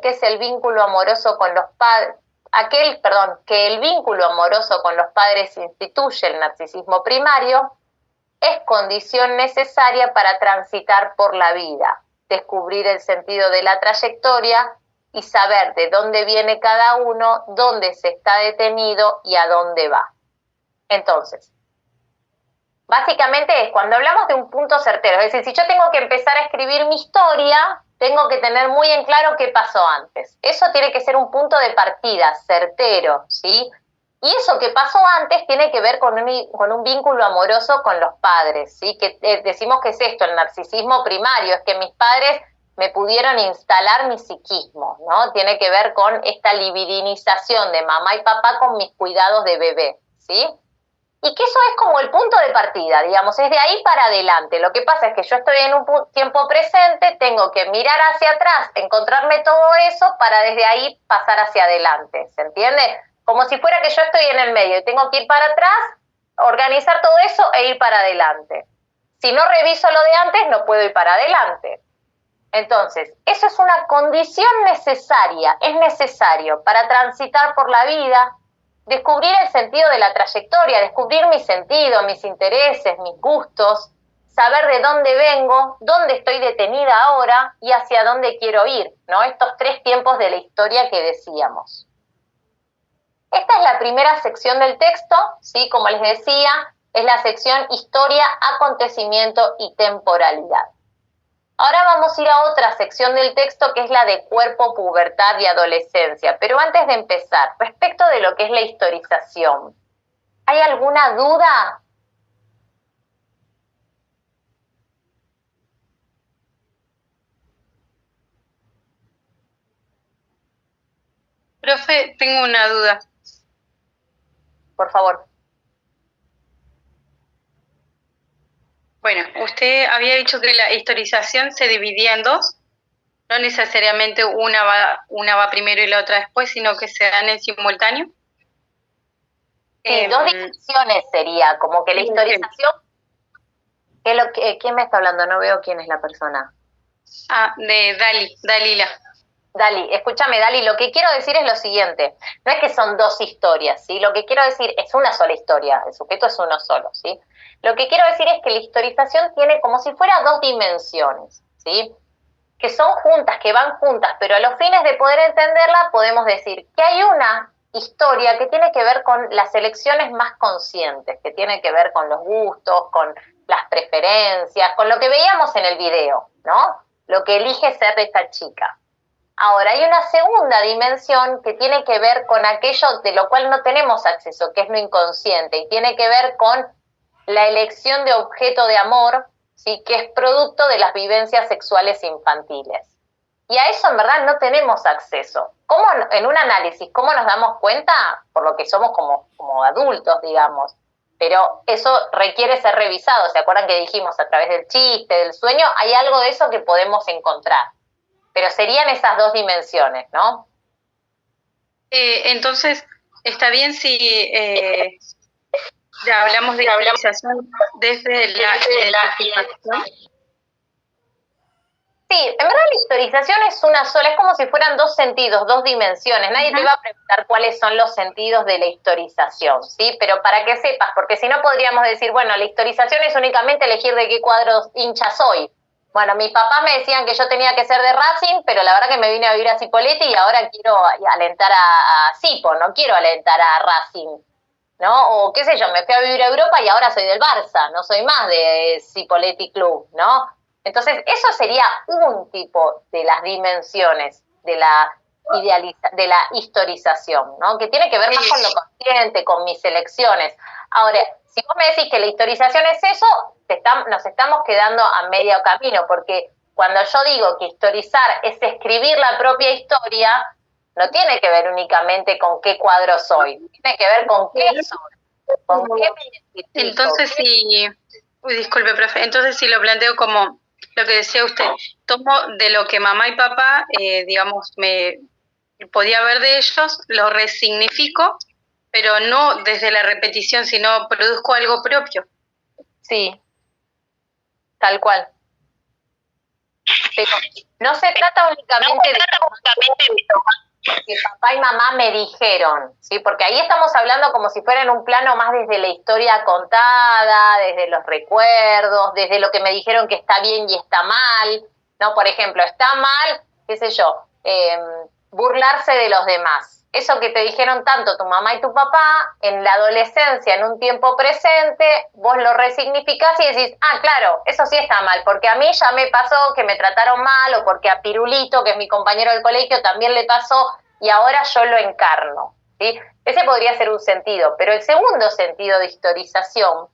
que es el vínculo amoroso con los padres, que el vínculo amoroso con los padres instituye el narcisismo primario, es condición necesaria para transitar por la vida, descubrir el sentido de la trayectoria y saber de dónde viene cada uno, dónde se está detenido y a dónde va. Entonces, básicamente es cuando hablamos de un punto certero, es decir, si yo tengo que empezar a escribir mi historia, tengo que tener muy en claro qué pasó antes. Eso tiene que ser un punto de partida, certero, ¿sí? Y eso que pasó antes tiene que ver con un vínculo amoroso con los padres, ¿sí? Que decimos que es esto, el narcisismo primario, es que mis padres me pudieron instalar mi psiquismo, ¿no? Tiene que ver con esta libidinización de mamá y papá con mis cuidados de bebé, ¿sí? Y que eso es como el punto de partida, digamos, es de ahí para adelante. Lo que pasa es que yo estoy en un tiempo presente, tengo que mirar hacia atrás, encontrarme todo eso para desde ahí pasar hacia adelante, ¿se entiende? Como si fuera que yo estoy en el medio y tengo que ir para atrás, organizar todo eso e ir para adelante. Si no reviso lo de antes, no puedo ir para adelante. Entonces, eso es una condición necesaria, es necesario para transitar por la vida, descubrir el sentido de la trayectoria, descubrir mi sentido, mis intereses, mis gustos, saber de dónde vengo, dónde estoy detenida ahora y hacia dónde quiero ir, ¿no? Estos 3 tiempos de la historia que decíamos. Esta es la primera sección del texto, ¿sí? Como les decía, es la sección historia, acontecimiento y temporalidad. Ahora vamos a ir a otra sección del texto que es la de cuerpo, pubertad y adolescencia. Pero antes de empezar, respecto de lo que es la historización, ¿hay alguna duda? Profe, tengo una duda. Por favor. Bueno, usted había dicho que la historización se dividía en 2, no necesariamente una va primero y la otra después, sino que se dan en simultáneo. Sí, 2 dimensiones sería, como que la historización... ¿Quién me está hablando? No veo quién es la persona. De Dalila. Dali, escúchame, Dali, lo que quiero decir es lo siguiente, no es que son 2 historias, ¿sí? Lo que quiero decir es una sola historia, el sujeto es uno solo, ¿sí? Lo que quiero decir es que la historización tiene como si fuera 2 dimensiones, ¿sí? Que son juntas, que van juntas, pero a los fines de poder entenderla podemos decir que hay una historia que tiene que ver con las elecciones más conscientes, que tiene que ver con los gustos, con las preferencias, con lo que veíamos en el video, ¿no? Lo que elige ser de esta chica. Ahora, hay una segunda dimensión que tiene que ver con aquello de lo cual no tenemos acceso, que es lo inconsciente, y tiene que ver con la elección de objeto de amor, ¿sí? Que es producto de las vivencias sexuales infantiles. Y a eso en verdad no tenemos acceso. ¿Cómo, en un análisis, cómo nos damos cuenta? Por lo que somos como adultos, digamos. Pero eso requiere ser revisado. ¿Se acuerdan que dijimos a través del chiste, del sueño? Hay algo de eso que podemos encontrar. Pero serían esas 2 dimensiones, ¿no? Entonces, ¿está bien si ya hablamos de historización desde la identificación? Sí, en verdad la historización es una sola, es como si fueran 2 sentidos, 2 dimensiones. Nadie te va a preguntar cuáles son los sentidos de la historización, ¿sí? Pero para que sepas, porque si no podríamos decir, bueno, la historización es únicamente elegir de qué cuadros hincha soy. Bueno, mis papás me decían que yo tenía que ser de Racing, pero la verdad que me vine a vivir a Cipolletti y ahora quiero alentar a Cipo, no quiero alentar a Racing, ¿no? O qué sé yo, me fui a vivir a Europa y ahora soy del Barça, no soy más de Cipolletti Club, ¿no? Entonces, eso sería un tipo de las dimensiones de la historización, ¿no? Que tiene que ver más con lo consciente, con mis elecciones. Ahora, si vos me decís que la historización es eso, nos estamos quedando a medio camino, porque cuando yo digo que historizar es escribir la propia historia, no tiene que ver únicamente con qué cuadro soy, tiene que ver con qué soy, con qué me identifico. Entonces, disculpe, profe, entonces si lo planteo como lo que decía usted, tomo de lo que mamá y papá, digamos, me podía ver de ellos, lo resignifico, pero no desde la repetición, sino produzco algo propio. Sí, tal cual. Pero no se trata únicamente de que papá y mamá me dijeron, ¿sí? Porque ahí estamos hablando como si fuera en un plano más desde la historia contada, desde los recuerdos, desde lo que me dijeron que está bien y está mal, ¿no? Por ejemplo, está mal, qué sé yo, burlarse de los demás. Eso que te dijeron tanto tu mamá y tu papá, en la adolescencia, en un tiempo presente, vos lo resignificás y decís, ah, claro, eso sí está mal, porque a mí ya me pasó que me trataron mal, o porque a Pirulito, que es mi compañero del colegio, también le pasó, y ahora yo lo encarno, ¿sí? Ese podría ser un sentido, pero el segundo sentido de historización,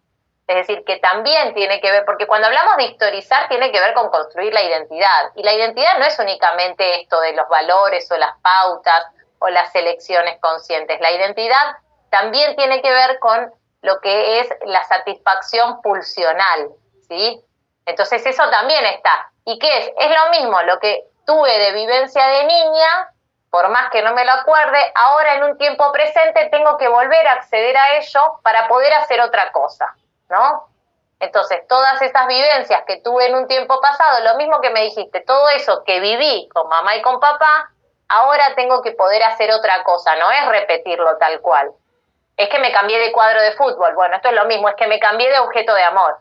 es decir, que también tiene que ver, porque cuando hablamos de historizar tiene que ver con construir la identidad, y la identidad no es únicamente esto de los valores o las pautas o las elecciones conscientes. La identidad también tiene que ver con lo que es la satisfacción pulsional, ¿sí? Entonces eso también está. ¿Y qué es? Es lo mismo lo que tuve de vivencia de niña, por más que no me lo acuerde, ahora en un tiempo presente tengo que volver a acceder a ello para poder hacer otra cosa, ¿no? Entonces, todas esas vivencias que tuve en un tiempo pasado, lo mismo que me dijiste, todo eso que viví con mamá y con papá, ahora tengo que poder hacer otra cosa, no es repetirlo tal cual. Es que me cambié de cuadro de fútbol, bueno, esto es lo mismo, es que me cambié de objeto de amor,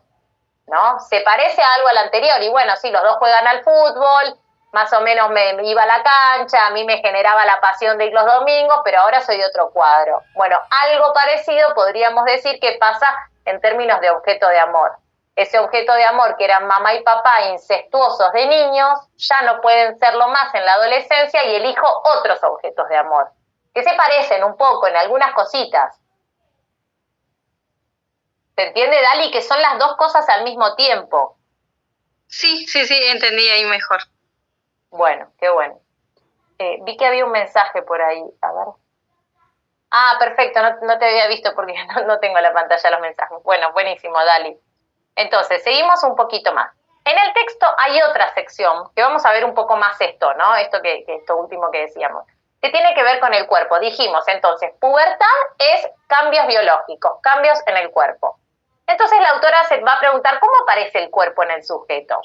¿no? Se parece a algo al anterior, y bueno, sí, los dos juegan al fútbol, más o menos me iba a la cancha, a mí me generaba la pasión de ir los domingos, pero ahora soy de otro cuadro. Bueno, algo parecido podríamos decir que pasa en términos de objeto de amor. Ese objeto de amor que eran mamá y papá incestuosos de niños, ya no pueden serlo más en la adolescencia y elijo otros objetos de amor, que se parecen un poco en algunas cositas. ¿Se entiende, Dali? Que son las dos cosas al mismo tiempo. Sí, entendí ahí mejor. Bueno, qué bueno. Vi que había un mensaje por ahí, a ver. Ah, perfecto, no te había visto porque no tengo la pantalla los mensajes. Bueno, buenísimo, Dali. Entonces, seguimos un poquito más. En el texto hay otra sección que vamos a ver un poco más esto, ¿no? Esto último que decíamos, que tiene que ver con el cuerpo. Dijimos, entonces, pubertad es cambios biológicos, cambios en el cuerpo. Entonces, la autora se va a preguntar, ¿cómo aparece el cuerpo en el sujeto?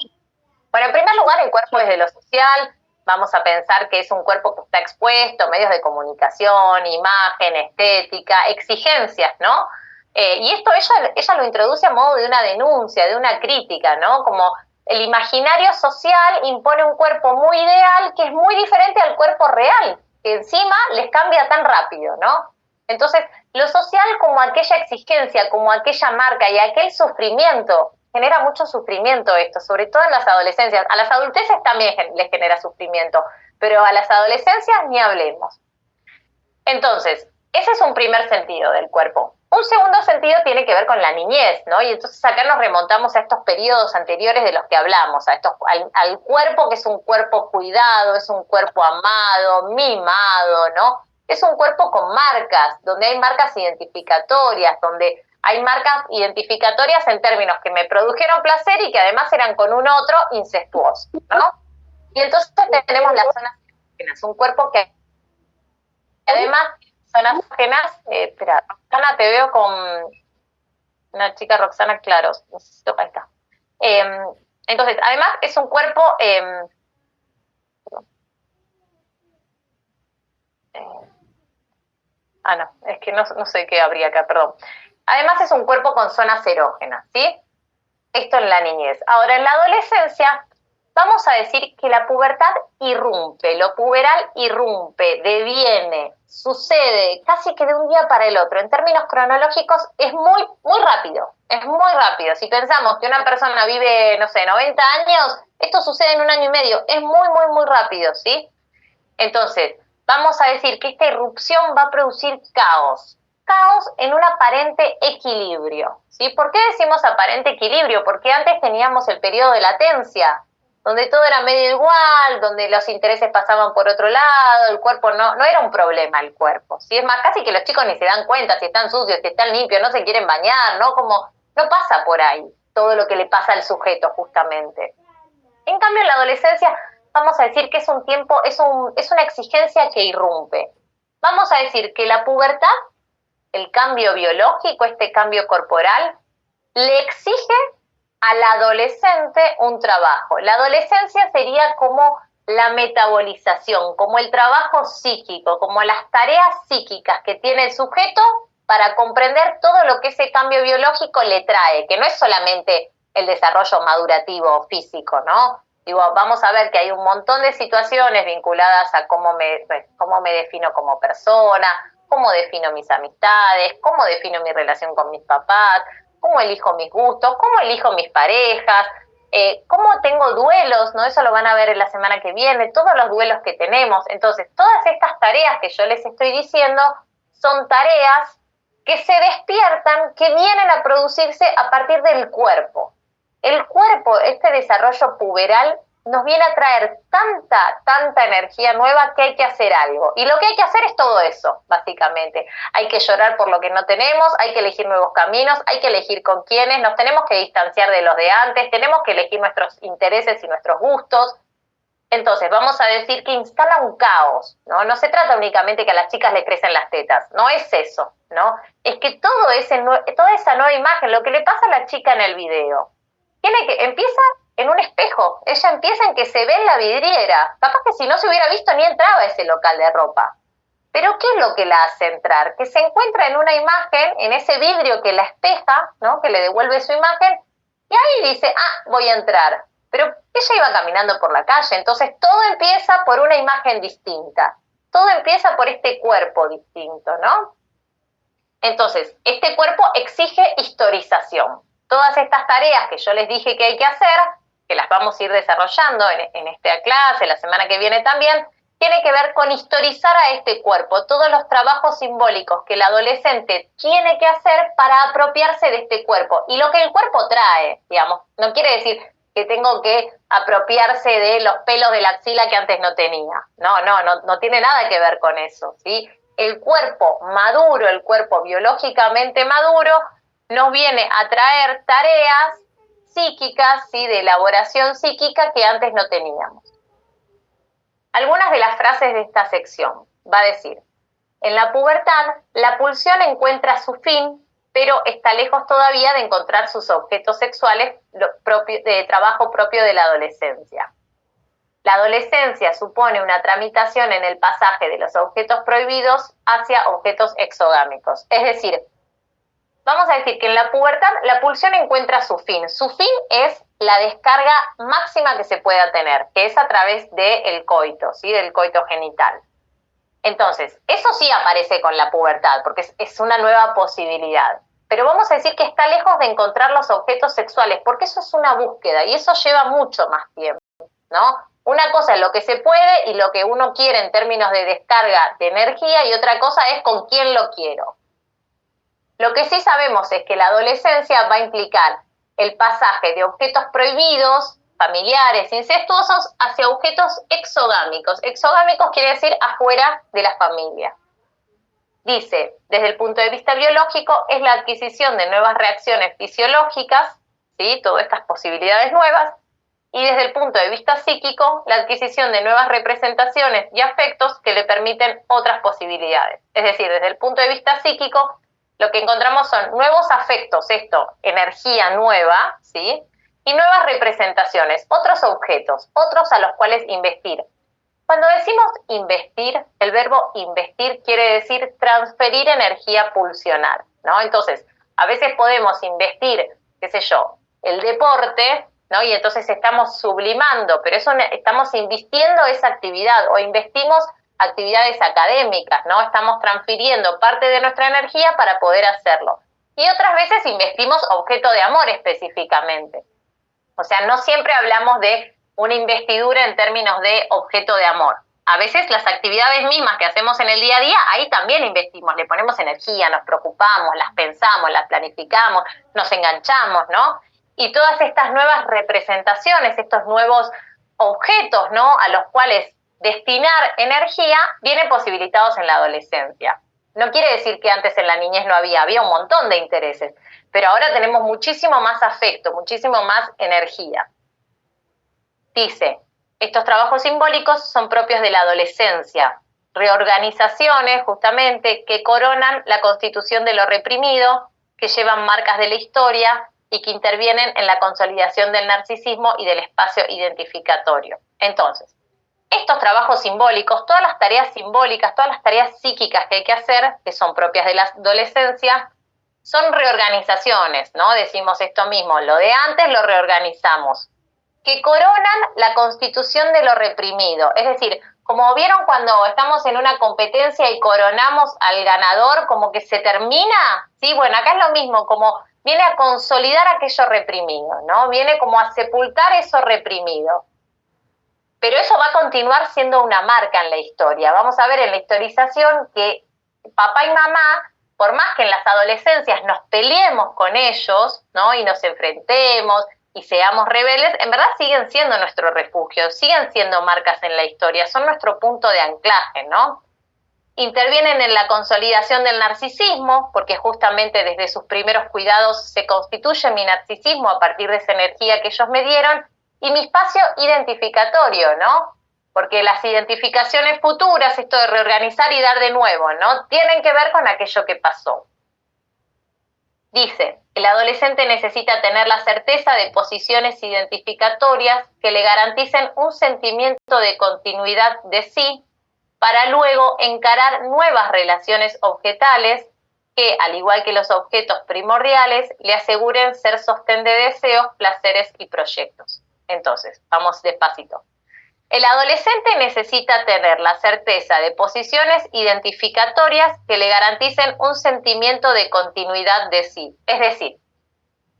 Bueno, en primer lugar, el cuerpo es de lo social. Vamos a pensar que es un cuerpo que está expuesto, medios de comunicación, imagen, estética, exigencias, ¿no? Y esto ella lo introduce a modo de una denuncia, de una crítica, ¿no? Como el imaginario social impone un cuerpo muy ideal que es muy diferente al cuerpo real, que encima les cambia tan rápido, ¿no? Entonces, lo social como aquella exigencia, como aquella marca y aquel sufrimiento, genera mucho sufrimiento esto, sobre todo en las adolescencias. A las adulteces también les genera sufrimiento, pero a las adolescencias ni hablemos. Entonces, ese es un primer sentido del cuerpo. Un segundo sentido tiene que ver con la niñez, ¿no? Y entonces acá nos remontamos a estos periodos anteriores de los que hablamos, al cuerpo que es un cuerpo cuidado, es un cuerpo amado, mimado, ¿no? Es un cuerpo con marcas, donde hay marcas identificatorias, donde hay marcas identificatorias en términos que me produjeron placer y que además eran con un otro incestuoso, ¿no? Y entonces tenemos las zonas erógenas, un cuerpo que además zonas ajenas, espera, Roxana, te veo con una chica, Roxana Claros, necesito, ahí está. Entonces, además es un cuerpo, no, es que no sé qué habría acá, perdón. Además es un cuerpo con zonas erógenas, ¿sí? Esto en la niñez. Ahora, en la adolescencia, vamos a decir que la pubertad irrumpe, lo puberal irrumpe, deviene, sucede casi que de un día para el otro. En términos cronológicos es muy, muy rápido, es muy rápido. Si pensamos que una persona vive, no sé, 90 años, esto sucede en 1 año y medio, es muy, muy, muy rápido, ¿sí? Entonces, vamos a decir que esta irrupción va a producir caos en un aparente equilibrio, ¿sí? ¿Por qué decimos aparente equilibrio? Porque antes teníamos el periodo de latencia, donde todo era medio igual, donde los intereses pasaban por otro lado, el cuerpo no era un problema el cuerpo, ¿sí? Es más, casi que los chicos ni se dan cuenta si están sucios, si están limpios, no se quieren bañar, ¿no? Como no pasa por ahí todo lo que le pasa al sujeto justamente. En cambio, en la adolescencia vamos a decir que es un tiempo, es una exigencia que irrumpe. Vamos a decir que la pubertad, el cambio biológico, este cambio corporal, le exige al adolescente un trabajo. La adolescencia sería como la metabolización, como el trabajo psíquico, como las tareas psíquicas que tiene el sujeto para comprender todo lo que ese cambio biológico le trae, que no es solamente el desarrollo madurativo físico, ¿no? Digo, vamos a ver que hay un montón de situaciones vinculadas a cómo me defino como persona, cómo defino mis amistades, cómo defino mi relación con mis papás, cómo elijo mis gustos, cómo elijo mis parejas, cómo tengo duelos, ¿no? Eso lo van a ver en la semana que viene, todos los duelos que tenemos. Entonces, todas estas tareas que yo les estoy diciendo son tareas que se despiertan, que vienen a producirse a partir del cuerpo. El cuerpo, este desarrollo puberal, nos viene a traer tanta energía nueva que hay que hacer algo. Y lo que hay que hacer es todo eso, básicamente. Hay que llorar por lo que no tenemos, hay que elegir nuevos caminos, hay que elegir con quiénes, nos tenemos que distanciar de los de antes, tenemos que elegir nuestros intereses y nuestros gustos. Entonces, vamos a decir que instala un caos, ¿no? No se trata únicamente que a las chicas le crecen las tetas, no es eso, ¿no? Es que toda esa nueva imagen, lo que le pasa a la chica en el video, empieza en un espejo, ella empieza en que se ve en la vidriera, capaz que si no se hubiera visto ni entraba a ese local de ropa. Pero ¿qué es lo que la hace entrar? Que se encuentra en una imagen, en ese vidrio que la espeja, ¿no? Que le devuelve su imagen, y ahí dice, voy a entrar. Pero ella iba caminando por la calle, entonces todo empieza por una imagen distinta, todo empieza por este cuerpo distinto, ¿no? Entonces, este cuerpo exige historización. Todas estas tareas que yo les dije que hay que hacer, que las vamos a ir desarrollando en esta clase, la semana que viene también, tiene que ver con historizar a este cuerpo, todos los trabajos simbólicos que el adolescente tiene que hacer para apropiarse de este cuerpo. Y lo que el cuerpo trae, digamos, no quiere decir que tengo que apropiarse de los pelos de la axila que antes no tenía. No tiene nada que ver con eso, ¿sí? El cuerpo maduro, el cuerpo biológicamente maduro, nos viene a traer tareas psíquicas, ¿sí? De elaboración psíquica que antes no teníamos. Algunas de las frases de esta sección va a decir, en la pubertad, la pulsión encuentra su fin, pero está lejos todavía de encontrar sus objetos sexuales de trabajo propio de la adolescencia. La adolescencia supone una tramitación en el pasaje de los objetos prohibidos hacia objetos exogámicos. Es decir, vamos a decir que en la pubertad la pulsión encuentra su fin. Su fin es la descarga máxima que se pueda tener, que es a través del coito, ¿sí? Del coito genital. Entonces, eso sí aparece con la pubertad, porque es una nueva posibilidad. Pero vamos a decir que está lejos de encontrar los objetos sexuales, porque eso es una búsqueda y eso lleva mucho más tiempo, ¿no? Una cosa es lo que se puede y lo que uno quiere en términos de descarga de energía y otra cosa es con quién lo quiero. Lo que sí sabemos es que la adolescencia va a implicar el pasaje de objetos prohibidos, familiares, incestuosos, hacia objetos exogámicos. Exogámicos quiere decir afuera de la familia. Dice, desde el punto de vista biológico, es la adquisición de nuevas reacciones fisiológicas, ¿sí? Todas estas posibilidades nuevas, y desde el punto de vista psíquico, la adquisición de nuevas representaciones y afectos que le permiten otras posibilidades. Es decir, desde el punto de vista psíquico, lo que encontramos son nuevos afectos, energía nueva, ¿sí? Y nuevas representaciones, otros objetos, otros a los cuales investir. Cuando decimos investir, el verbo investir quiere decir transferir energía pulsional, ¿no? Entonces, a veces podemos investir, el deporte, ¿no? Y entonces estamos sublimando, pero estamos invirtiendo esa actividad o investimos actividades académicas, ¿no? Estamos transfiriendo parte de nuestra energía para poder hacerlo. Y otras veces investimos objeto de amor específicamente. O sea, no siempre hablamos de una investidura en términos de objeto de amor. A veces las actividades mismas que hacemos en el día a día, ahí también investimos, le ponemos energía, nos preocupamos, las pensamos, las planificamos, nos enganchamos, ¿no? Y todas estas nuevas representaciones, estos nuevos objetos, ¿no? A los cuales destinar energía, vienen posibilitados en la adolescencia. No quiere decir que antes en la niñez no había un montón de intereses, pero ahora tenemos muchísimo más afecto, muchísimo más energía. Dice, estos trabajos simbólicos son propios de la adolescencia, reorganizaciones justamente que coronan la constitución de lo reprimido, que llevan marcas de la historia y que intervienen en la consolidación del narcisismo y del espacio identificatorio. Entonces, estos trabajos simbólicos, todas las tareas simbólicas, todas las tareas psíquicas que hay que hacer, que son propias de la adolescencia, son reorganizaciones, ¿no? Decimos esto mismo, lo de antes lo reorganizamos, que coronan la constitución de lo reprimido. Es decir, como vieron cuando estamos en una competencia y coronamos al ganador, como que se termina, ¿sí? Bueno, acá es lo mismo, como viene a consolidar aquello reprimido, ¿no? Viene como a sepultar eso reprimido. Pero eso va a continuar siendo una marca en la historia. Vamos a ver en la historización que papá y mamá, por más que en las adolescencias nos peleemos con ellos, ¿no? Y nos enfrentemos y seamos rebeldes, en verdad siguen siendo nuestro refugio, siguen siendo marcas en la historia, son nuestro punto de anclaje, ¿no? Intervienen en la consolidación del narcisismo, porque justamente desde sus primeros cuidados se constituye mi narcisismo a partir de esa energía que ellos me dieron, y mi espacio identificatorio, ¿no? Porque las identificaciones futuras, esto de reorganizar y dar de nuevo, ¿no? Tienen que ver con aquello que pasó. Dice, el adolescente necesita tener la certeza de posiciones identificatorias que le garanticen un sentimiento de continuidad de sí para luego encarar nuevas relaciones objetales que, al igual que los objetos primordiales, le aseguren ser sostén de deseos, placeres y proyectos. Entonces, vamos despacito. El adolescente necesita tener la certeza de posiciones identificatorias que le garanticen un sentimiento de continuidad de sí. Es decir,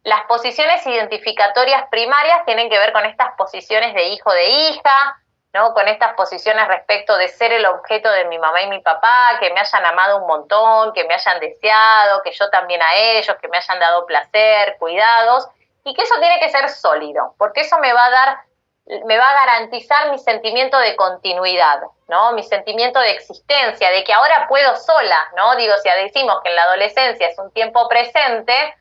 las posiciones identificatorias primarias tienen que ver con estas posiciones de hijo de hija, ¿no? Con estas posiciones respecto de ser el objeto de mi mamá y mi papá, que me hayan amado un montón, que me hayan deseado, que yo también a ellos, que me hayan dado placer, cuidados, y que eso tiene que ser sólido, porque eso me va a garantizar mi sentimiento de continuidad, ¿no? Mi sentimiento de existencia, de que ahora puedo sola, ¿no? Digo, si decimos que en la adolescencia es un tiempo presente,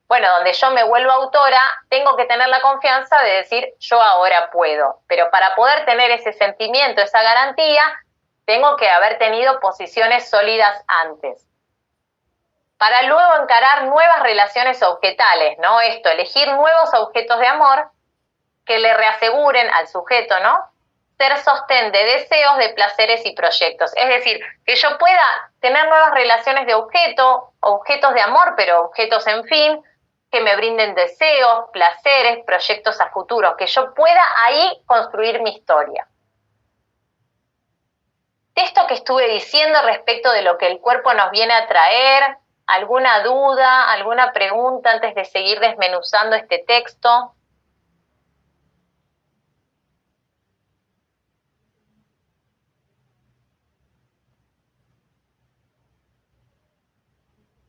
bueno, donde yo me vuelvo autora, tengo que tener la confianza de decir, yo ahora puedo. Pero para poder tener ese sentimiento, esa garantía, tengo que haber tenido posiciones sólidas antes. Para luego encarar nuevas relaciones objetales, ¿no? Esto, elegir nuevos objetos de amor que le reaseguren al sujeto, ¿no? Ser sostén de deseos, de placeres y proyectos. Es decir, que yo pueda tener nuevas relaciones de objetos de amor, pero objetos en fin, que me brinden deseos, placeres, proyectos a futuro, que yo pueda ahí construir mi historia. Esto que estuve diciendo respecto de lo que el cuerpo nos viene a traer, ¿alguna duda, alguna pregunta antes de seguir desmenuzando este texto?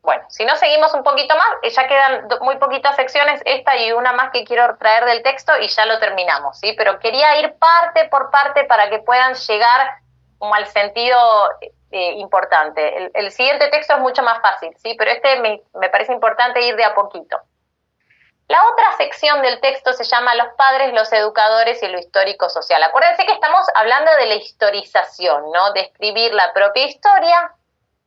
Bueno, si no seguimos un poquito más, ya quedan muy poquitas secciones, esta y una más que quiero traer del texto y ya lo terminamos, ¿sí? Pero quería ir parte por parte para que puedan llegar como al sentido importante. El siguiente texto es mucho más fácil, ¿sí? Pero este me parece importante ir de a poquito. La otra sección del texto se llama Los padres, los educadores y lo histórico-social. Acuérdense que estamos hablando de la historización, ¿no? De escribir la propia historia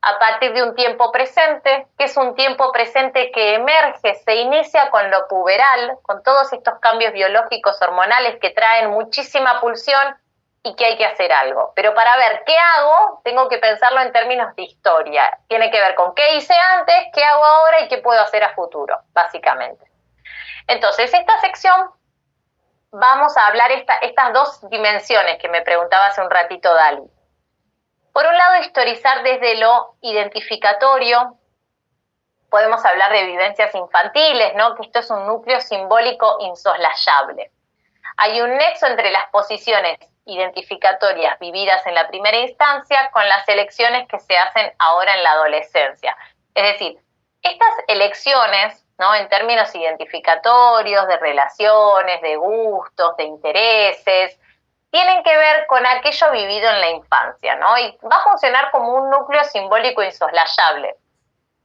a partir de un tiempo presente, que es un tiempo presente que emerge, se inicia con lo puberal, con todos estos cambios biológicos hormonales que traen muchísima pulsión y que hay que hacer algo. Pero para ver qué hago, tengo que pensarlo en términos de historia. Tiene que ver con qué hice antes, qué hago ahora y qué puedo hacer a futuro, básicamente. Entonces, esta sección vamos a hablar estas dos dimensiones que me preguntaba hace un ratito Dali. Por un lado, historizar desde lo identificatorio, podemos hablar de vivencias infantiles, ¿no? Que esto es un núcleo simbólico insoslayable. Hay un nexo entre las posiciones identificatorias vividas en la primera instancia con las elecciones que se hacen ahora en la adolescencia. Es decir, estas elecciones, ¿no? En términos identificatorios, de relaciones, de gustos, de intereses, tienen que ver con aquello vivido en la infancia, ¿no? Y va a funcionar como un núcleo simbólico insoslayable.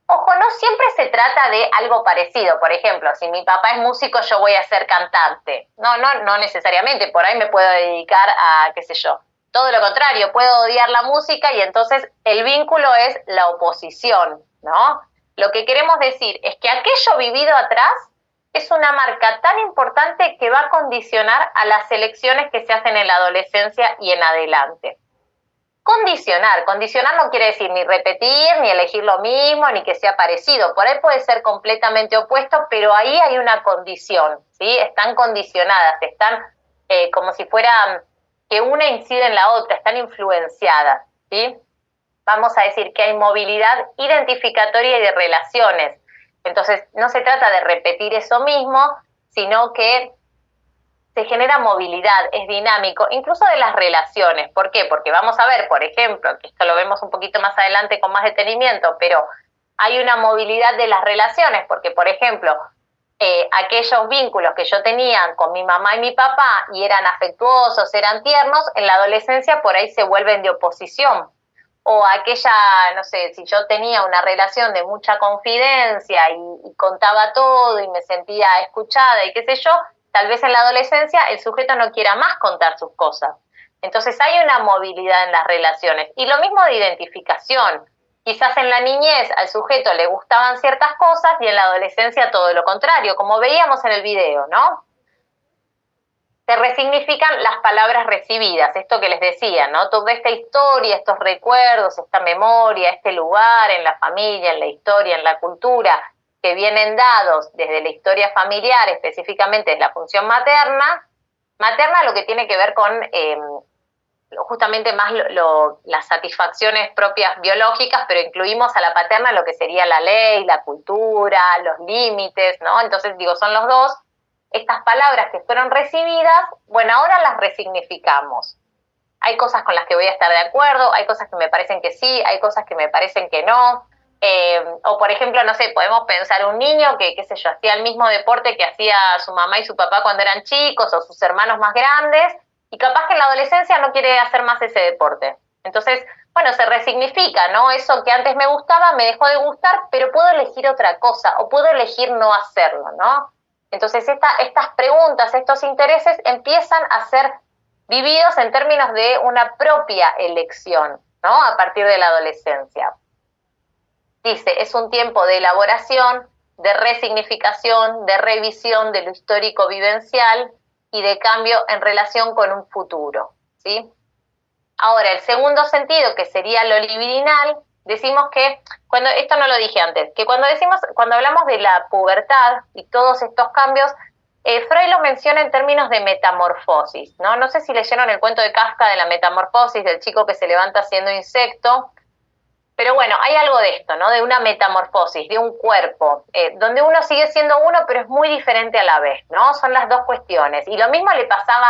Ojo, no siempre se trata de algo parecido. Por ejemplo, si mi papá es músico, yo voy a ser cantante. No necesariamente. Por ahí me puedo dedicar a, qué sé yo. Todo lo contrario, puedo odiar la música y entonces el vínculo es la oposición, ¿no? Lo que queremos decir es que aquello vivido atrás es una marca tan importante que va a condicionar a las elecciones que se hacen en la adolescencia y en adelante. Condicionar no quiere decir ni repetir, ni elegir lo mismo, ni que sea parecido. Por ahí puede ser completamente opuesto, pero ahí hay una condición, ¿sí? Están condicionadas, están como si fuera que una incide en la otra, están influenciadas, ¿sí? Vamos a decir que hay movilidad identificatoria y de relaciones. Entonces, no se trata de repetir eso mismo, sino que se genera movilidad, es dinámico, incluso de las relaciones. ¿Por qué? Porque vamos a ver, por ejemplo, que esto lo vemos un poquito más adelante con más detenimiento, pero hay una movilidad de las relaciones, porque, por ejemplo, aquellos vínculos que yo tenía con mi mamá y mi papá y eran afectuosos, eran tiernos, en la adolescencia por ahí se vuelven de oposición. O aquella, no sé, si yo tenía una relación de mucha confidencia y contaba todo y me sentía escuchada y qué sé yo, tal vez en la adolescencia el sujeto no quiera más contar sus cosas. Entonces hay una movilidad en las relaciones. Y lo mismo de identificación. Quizás en la niñez al sujeto le gustaban ciertas cosas y en la adolescencia todo lo contrario, como veíamos en el video, ¿no? Se resignifican las palabras recibidas, esto que les decía, ¿no? Toda esta historia, estos recuerdos, esta memoria, este lugar en la familia, en la historia, en la cultura, que vienen dados desde la historia familiar, específicamente en la función materna lo que tiene que ver con justamente más las satisfacciones propias biológicas, pero incluimos a la paterna lo que sería la ley, la cultura, los límites, ¿no? Entonces, digo, son los dos. Estas palabras que fueron recibidas, bueno, ahora las resignificamos. Hay cosas con las que voy a estar de acuerdo, hay cosas que me parecen que sí, hay cosas que me parecen que no. O por ejemplo, no sé, podemos pensar un niño que, qué sé yo, hacía el mismo deporte que hacía su mamá y su papá cuando eran chicos, o sus hermanos más grandes, y capaz que en la adolescencia no quiere hacer más ese deporte. Entonces, bueno, se resignifica, ¿no? Eso que antes me gustaba, me dejó de gustar, pero puedo elegir otra cosa, o puedo elegir no hacerlo, ¿no? Entonces, estas preguntas, estos intereses empiezan a ser vividos en términos de una propia elección, ¿no? A partir de la adolescencia. Dice, es un tiempo de elaboración, de resignificación, de revisión de lo histórico vivencial y de cambio en relación con un futuro, ¿sí? Ahora, el segundo sentido, que sería lo libidinal, decimos que, esto no lo dije antes, que cuando hablamos de la pubertad y todos estos cambios, Freud lo menciona en términos de metamorfosis, ¿no? No sé si leyeron el cuento de Kafka de la metamorfosis, del chico que se levanta siendo insecto, pero bueno, hay algo de esto, ¿no? De una metamorfosis, de un cuerpo, donde uno sigue siendo uno, pero es muy diferente a la vez, ¿no? Son las dos cuestiones. Y lo mismo le pasaba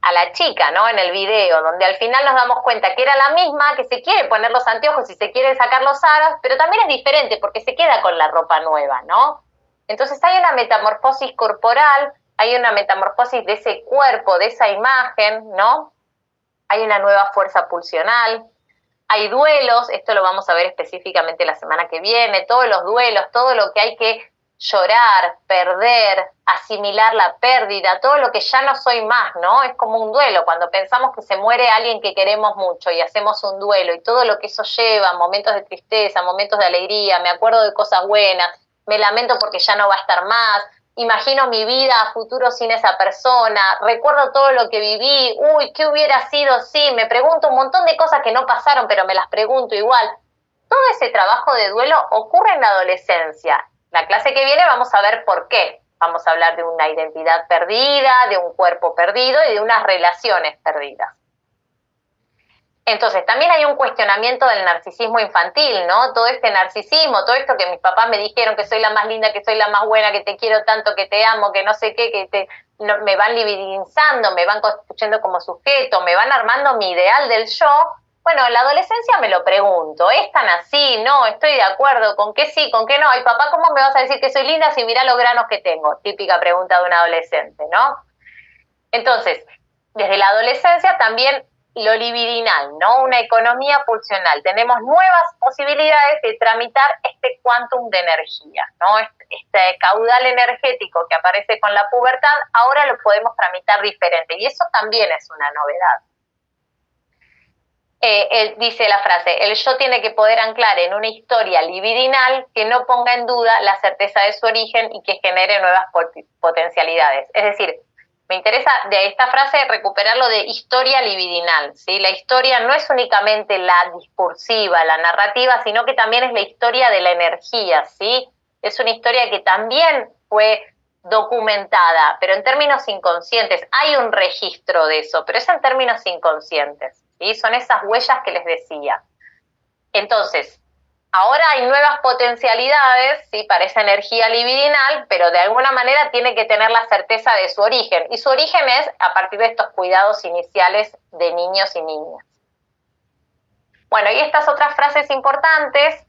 a la chica, ¿no? En el video, donde al final nos damos cuenta que era la misma, que se quiere poner los anteojos y se quiere sacar los aros, pero también es diferente porque se queda con la ropa nueva, ¿no? Entonces hay una metamorfosis corporal, hay una metamorfosis de ese cuerpo, de esa imagen, ¿no? Hay una nueva fuerza pulsional, hay duelos, esto lo vamos a ver específicamente la semana que viene, todos los duelos, todo lo que hay que llorar, perder, asimilar la pérdida, todo lo que ya no soy más, ¿no? Es como un duelo, cuando pensamos que se muere alguien que queremos mucho y hacemos un duelo y todo lo que eso lleva, momentos de tristeza, momentos de alegría, me acuerdo de cosas buenas, me lamento porque ya no va a estar más, imagino mi vida a futuro sin esa persona, recuerdo todo lo que viví, uy, ¿qué hubiera sido si? Me pregunto un montón de cosas que no pasaron, pero me las pregunto igual. Todo ese trabajo de duelo ocurre en la adolescencia. La clase que viene vamos a ver por qué. Vamos a hablar de una identidad perdida, de un cuerpo perdido y de unas relaciones perdidas. Entonces, también hay un cuestionamiento del narcisismo infantil, ¿no? Todo este narcisismo, todo esto que mis papás me dijeron, que soy la más linda, que soy la más buena, que te quiero tanto, que te amo, que no sé qué, me van libidinizando, me van construyendo como sujeto, me van armando mi ideal del yo. Bueno, en la adolescencia me lo pregunto, ¿es tan así? No, estoy de acuerdo, ¿con qué sí, con qué no? Ay, papá, ¿cómo me vas a decir que soy linda si mirá los granos que tengo? Típica pregunta de un adolescente, ¿no? Entonces, desde la adolescencia también lo libidinal, ¿no? Una economía pulsional. Tenemos nuevas posibilidades de tramitar este quantum de energía, ¿no? Este caudal energético que aparece con la pubertad, ahora lo podemos tramitar diferente. Y eso también es una novedad. dice la frase, el yo tiene que poder anclar en una historia libidinal que no ponga en duda la certeza de su origen y que genere nuevas potencialidades. Es decir, me interesa de esta frase recuperar lo de historia libidinal, ¿sí? La historia no es únicamente la discursiva, la narrativa, sino que también es la historia de la energía, ¿sí? Es una historia que también fue documentada, pero en términos inconscientes. Hay un registro de eso, pero es en términos inconscientes, ¿sí? Son esas huellas que les decía. Entonces, ahora hay nuevas potencialidades, ¿sí? Para esa energía libidinal, pero de alguna manera tiene que tener la certeza de su origen. Y su origen es a partir de estos cuidados iniciales de niños y niñas. Bueno, y estas otras frases importantes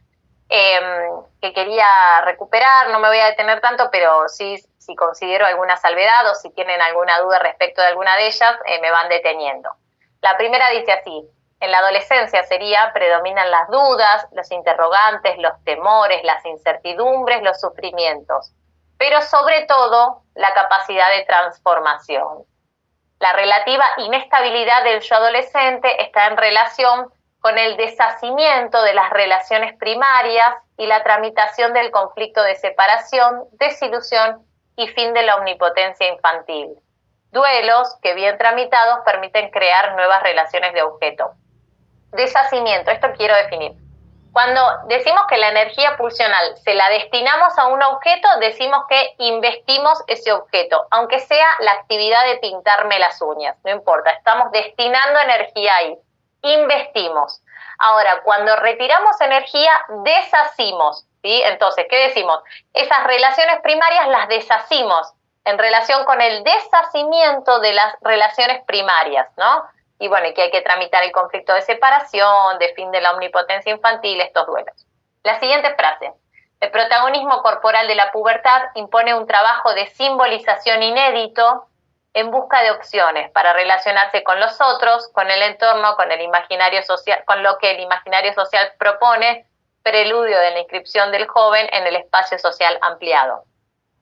que quería recuperar, no me voy a detener tanto, pero sí, si considero alguna salvedad o si tienen alguna duda respecto de alguna de ellas, me van deteniendo. La primera dice así: en la adolescencia predominan las dudas, los interrogantes, los temores, las incertidumbres, los sufrimientos, pero sobre todo la capacidad de transformación. La relativa inestabilidad del yo adolescente está en relación con el deshacimiento de las relaciones primarias y la tramitación del conflicto de separación, desilusión y fin de la omnipotencia infantil. Duelos que bien tramitados permiten crear nuevas relaciones de objeto. Deshacimiento, esto quiero definir. Cuando decimos que la energía pulsional se la destinamos a un objeto, decimos que investimos ese objeto, aunque sea la actividad de pintarme las uñas, no importa, estamos destinando energía ahí, investimos. Ahora, cuando retiramos energía, deshacimos, ¿sí? Entonces, ¿qué decimos? Esas relaciones primarias las deshacimos en relación con el deshacimiento de las relaciones primarias, ¿no? Y bueno, que hay que tramitar el conflicto de separación, de fin de la omnipotencia infantil, estos duelos. La siguiente frase: el protagonismo corporal de la pubertad impone un trabajo de simbolización inédito en busca de opciones para relacionarse con los otros, con el entorno, con el imaginario social, con lo que el imaginario social propone, preludio de la inscripción del joven en el espacio social ampliado.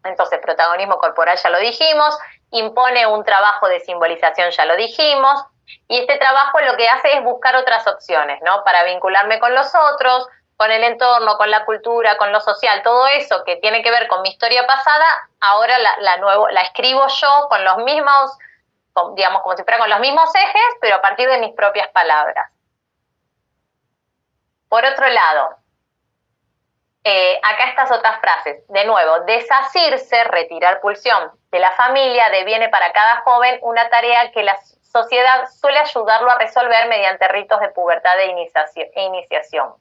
Entonces, protagonismo corporal ya lo dijimos, impone un trabajo de simbolización, ya lo dijimos, y este trabajo lo que hace es buscar otras opciones, ¿no? Para vincularme con los otros, con el entorno, con la cultura, con lo social, todo eso que tiene que ver con mi historia pasada, ahora la escribo yo con los mismos, digamos, como si fuera con los mismos ejes, pero a partir de mis propias palabras. Por otro lado, acá estas otras frases. De nuevo, desasirse, retirar pulsión de la familia, deviene para cada joven una tarea que la sociedad suele ayudarlo a resolver mediante ritos de pubertad e iniciación.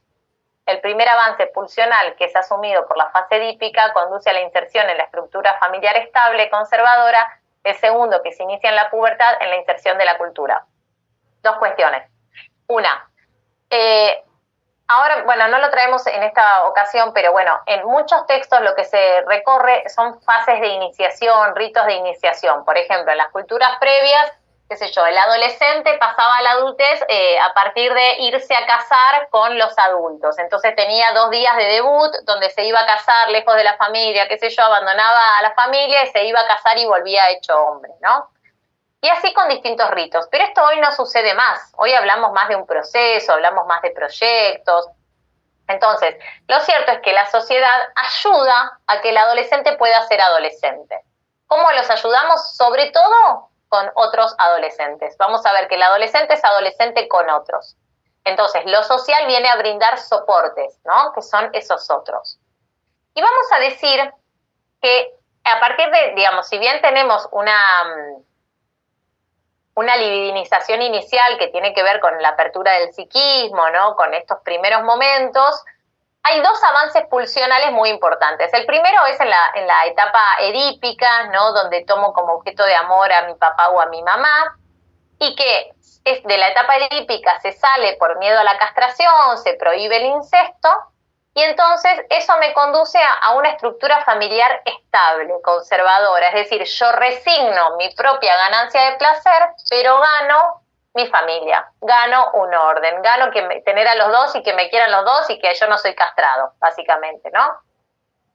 El primer avance pulsional, que es asumido por la fase edípica, conduce a la inserción en la estructura familiar estable, conservadora. El segundo, que se inicia en la pubertad, en la inserción de la cultura. Dos cuestiones. Una, ahora, bueno, no lo traemos en esta ocasión, pero bueno, en muchos textos lo que se recorre son fases de iniciación, ritos de iniciación. Por ejemplo, en las culturas previas, qué sé yo, el adolescente pasaba a la adultez a partir de irse a casar con los adultos. Entonces tenía 2 días de debut donde se iba a casar lejos de la familia, qué sé yo, abandonaba a la familia y se iba a casar y volvía hecho hombre, ¿no? Y así con distintos ritos. Pero esto hoy no sucede más. Hoy hablamos más de un proceso, hablamos más de proyectos. Entonces, lo cierto es que la sociedad ayuda a que el adolescente pueda ser adolescente. ¿Cómo los ayudamos? Sobre todo con otros adolescentes. Vamos a ver que el adolescente es adolescente con otros. Entonces, lo social viene a brindar soportes, ¿no? Que son esos otros. Y vamos a decir que a partir de, digamos, si bien tenemos una libidinización inicial que tiene que ver con la apertura del psiquismo, ¿no? Con estos primeros momentos, hay 2 avances pulsionales muy importantes. El primero es en la etapa edípica, ¿no? Donde tomo como objeto de amor a mi papá o a mi mamá, y que es de la etapa edípica se sale por miedo a la castración, se prohíbe el incesto, y entonces eso me conduce a una estructura familiar estable, conservadora. Es decir, yo resigno mi propia ganancia de placer, pero gano mi familia, gano un orden, gano tener a los dos y que me quieran los dos y que yo no soy castrado, básicamente, ¿no?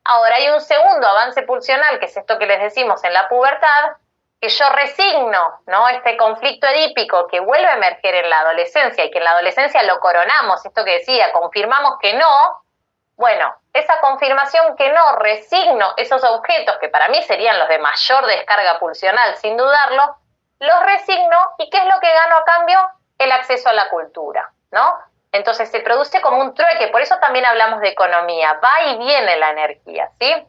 Ahora hay un segundo avance pulsional, que es esto que les decimos en la pubertad, que yo resigno, ¿no? Este conflicto edípico que vuelve a emerger en la adolescencia y que en la adolescencia lo coronamos, esto que decía, confirmamos que no, bueno, esa confirmación que no, resigno esos objetos que para mí serían los de mayor descarga pulsional, sin dudarlo, los resigno y ¿qué es lo que gano a cambio? El acceso a la cultura, ¿no? Entonces se produce como un trueque, por eso también hablamos de economía, va y viene la energía, ¿sí?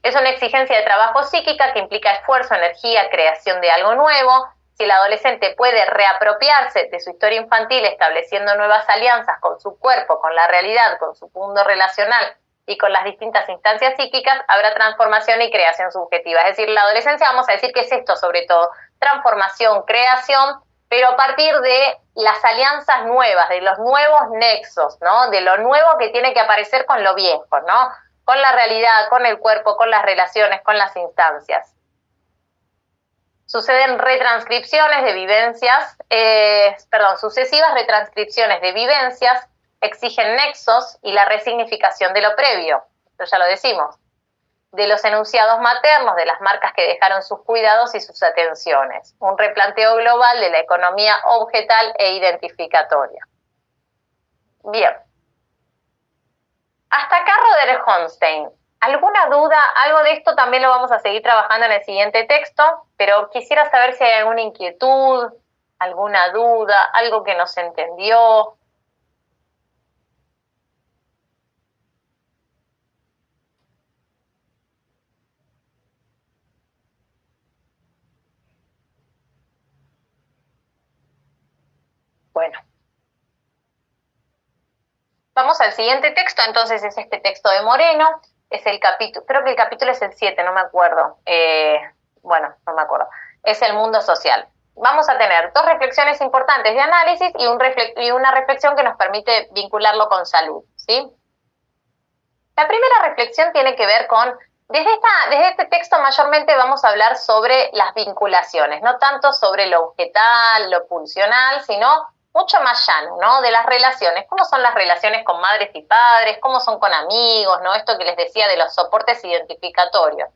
Es una exigencia de trabajo psíquica que implica esfuerzo, energía, creación de algo nuevo. Si el adolescente puede reapropiarse de su historia infantil estableciendo nuevas alianzas con su cuerpo, con la realidad, con su mundo relacional y con las distintas instancias psíquicas, habrá transformación y creación subjetiva. Es decir, la adolescencia, vamos a decir que es esto sobre todo, transformación, creación, pero a partir de las alianzas nuevas, de los nuevos nexos, ¿no? De lo nuevo que tiene que aparecer con lo viejo, ¿no? Con la realidad, con el cuerpo, con las relaciones, con las instancias. Suceden retranscripciones de vivencias, sucesivas retranscripciones de vivencias exigen nexos y la resignificación de lo previo, esto ya lo decimos, de los enunciados maternos, de las marcas que dejaron sus cuidados y sus atenciones, un replanteo global de la economía objetal e identificatoria. Bien. Hasta acá Roder Hornstein. ¿Alguna duda? Algo de esto también lo vamos a seguir trabajando en el siguiente texto, pero quisiera saber si hay alguna inquietud, alguna duda, algo que no se entendió. Bueno. Vamos al siguiente texto, entonces es este texto de Moreno, es el capítulo, creo que el capítulo es el 7, no me acuerdo, no me acuerdo, es el mundo social. Vamos a tener dos reflexiones importantes de análisis y una reflexión que nos permite vincularlo con salud, ¿sí? La primera reflexión tiene que ver con, desde este texto mayormente vamos a hablar sobre las vinculaciones, no tanto sobre lo objetal, lo pulsional, sino mucho más llano, ¿no? De las relaciones, cómo son las relaciones con madres y padres, cómo son con amigos, ¿no? Esto que les decía de los soportes identificatorios.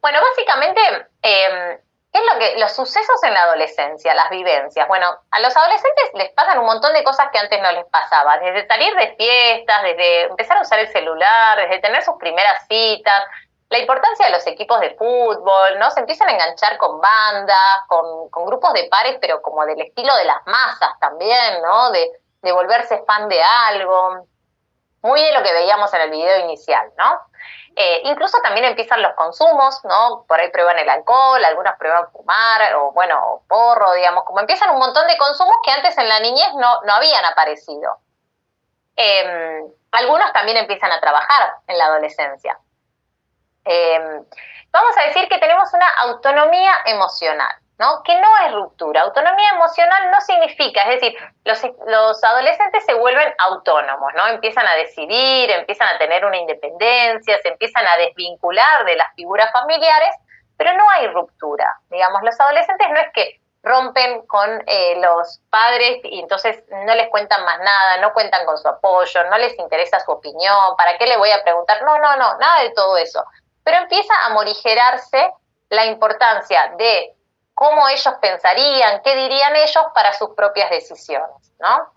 Bueno, básicamente, ¿qué es los sucesos en la adolescencia, las vivencias? Bueno, a los adolescentes les pasan un montón de cosas que antes no les pasaba, desde salir de fiestas, desde empezar a usar el celular, desde tener sus primeras citas, la importancia de los equipos de fútbol, ¿no? Se empiezan a enganchar con bandas, con grupos de pares, pero como del estilo de las masas también, ¿no? De volverse fan de algo. Muy de lo que veíamos en el video inicial, ¿no? Incluso también empiezan los consumos, ¿no? Por ahí prueban el alcohol, algunos prueban fumar, o porro, digamos. Como empiezan un montón de consumos que antes en la niñez no habían aparecido. Algunos también empiezan a trabajar en la adolescencia. Vamos a decir que tenemos una autonomía emocional, ¿no? Que no es ruptura. Autonomía emocional no significa, es decir, los adolescentes se vuelven autónomos, ¿no? Empiezan a decidir, empiezan a tener una independencia, se empiezan a desvincular de las figuras familiares, pero no hay ruptura. Digamos, los adolescentes no es que rompen con los padres y entonces no les cuentan más nada, no cuentan con su apoyo, no les interesa su opinión, ¿para qué le voy a preguntar? No, nada de todo eso. Pero empieza a morigerarse la importancia de cómo ellos pensarían, qué dirían ellos para sus propias decisiones, ¿no?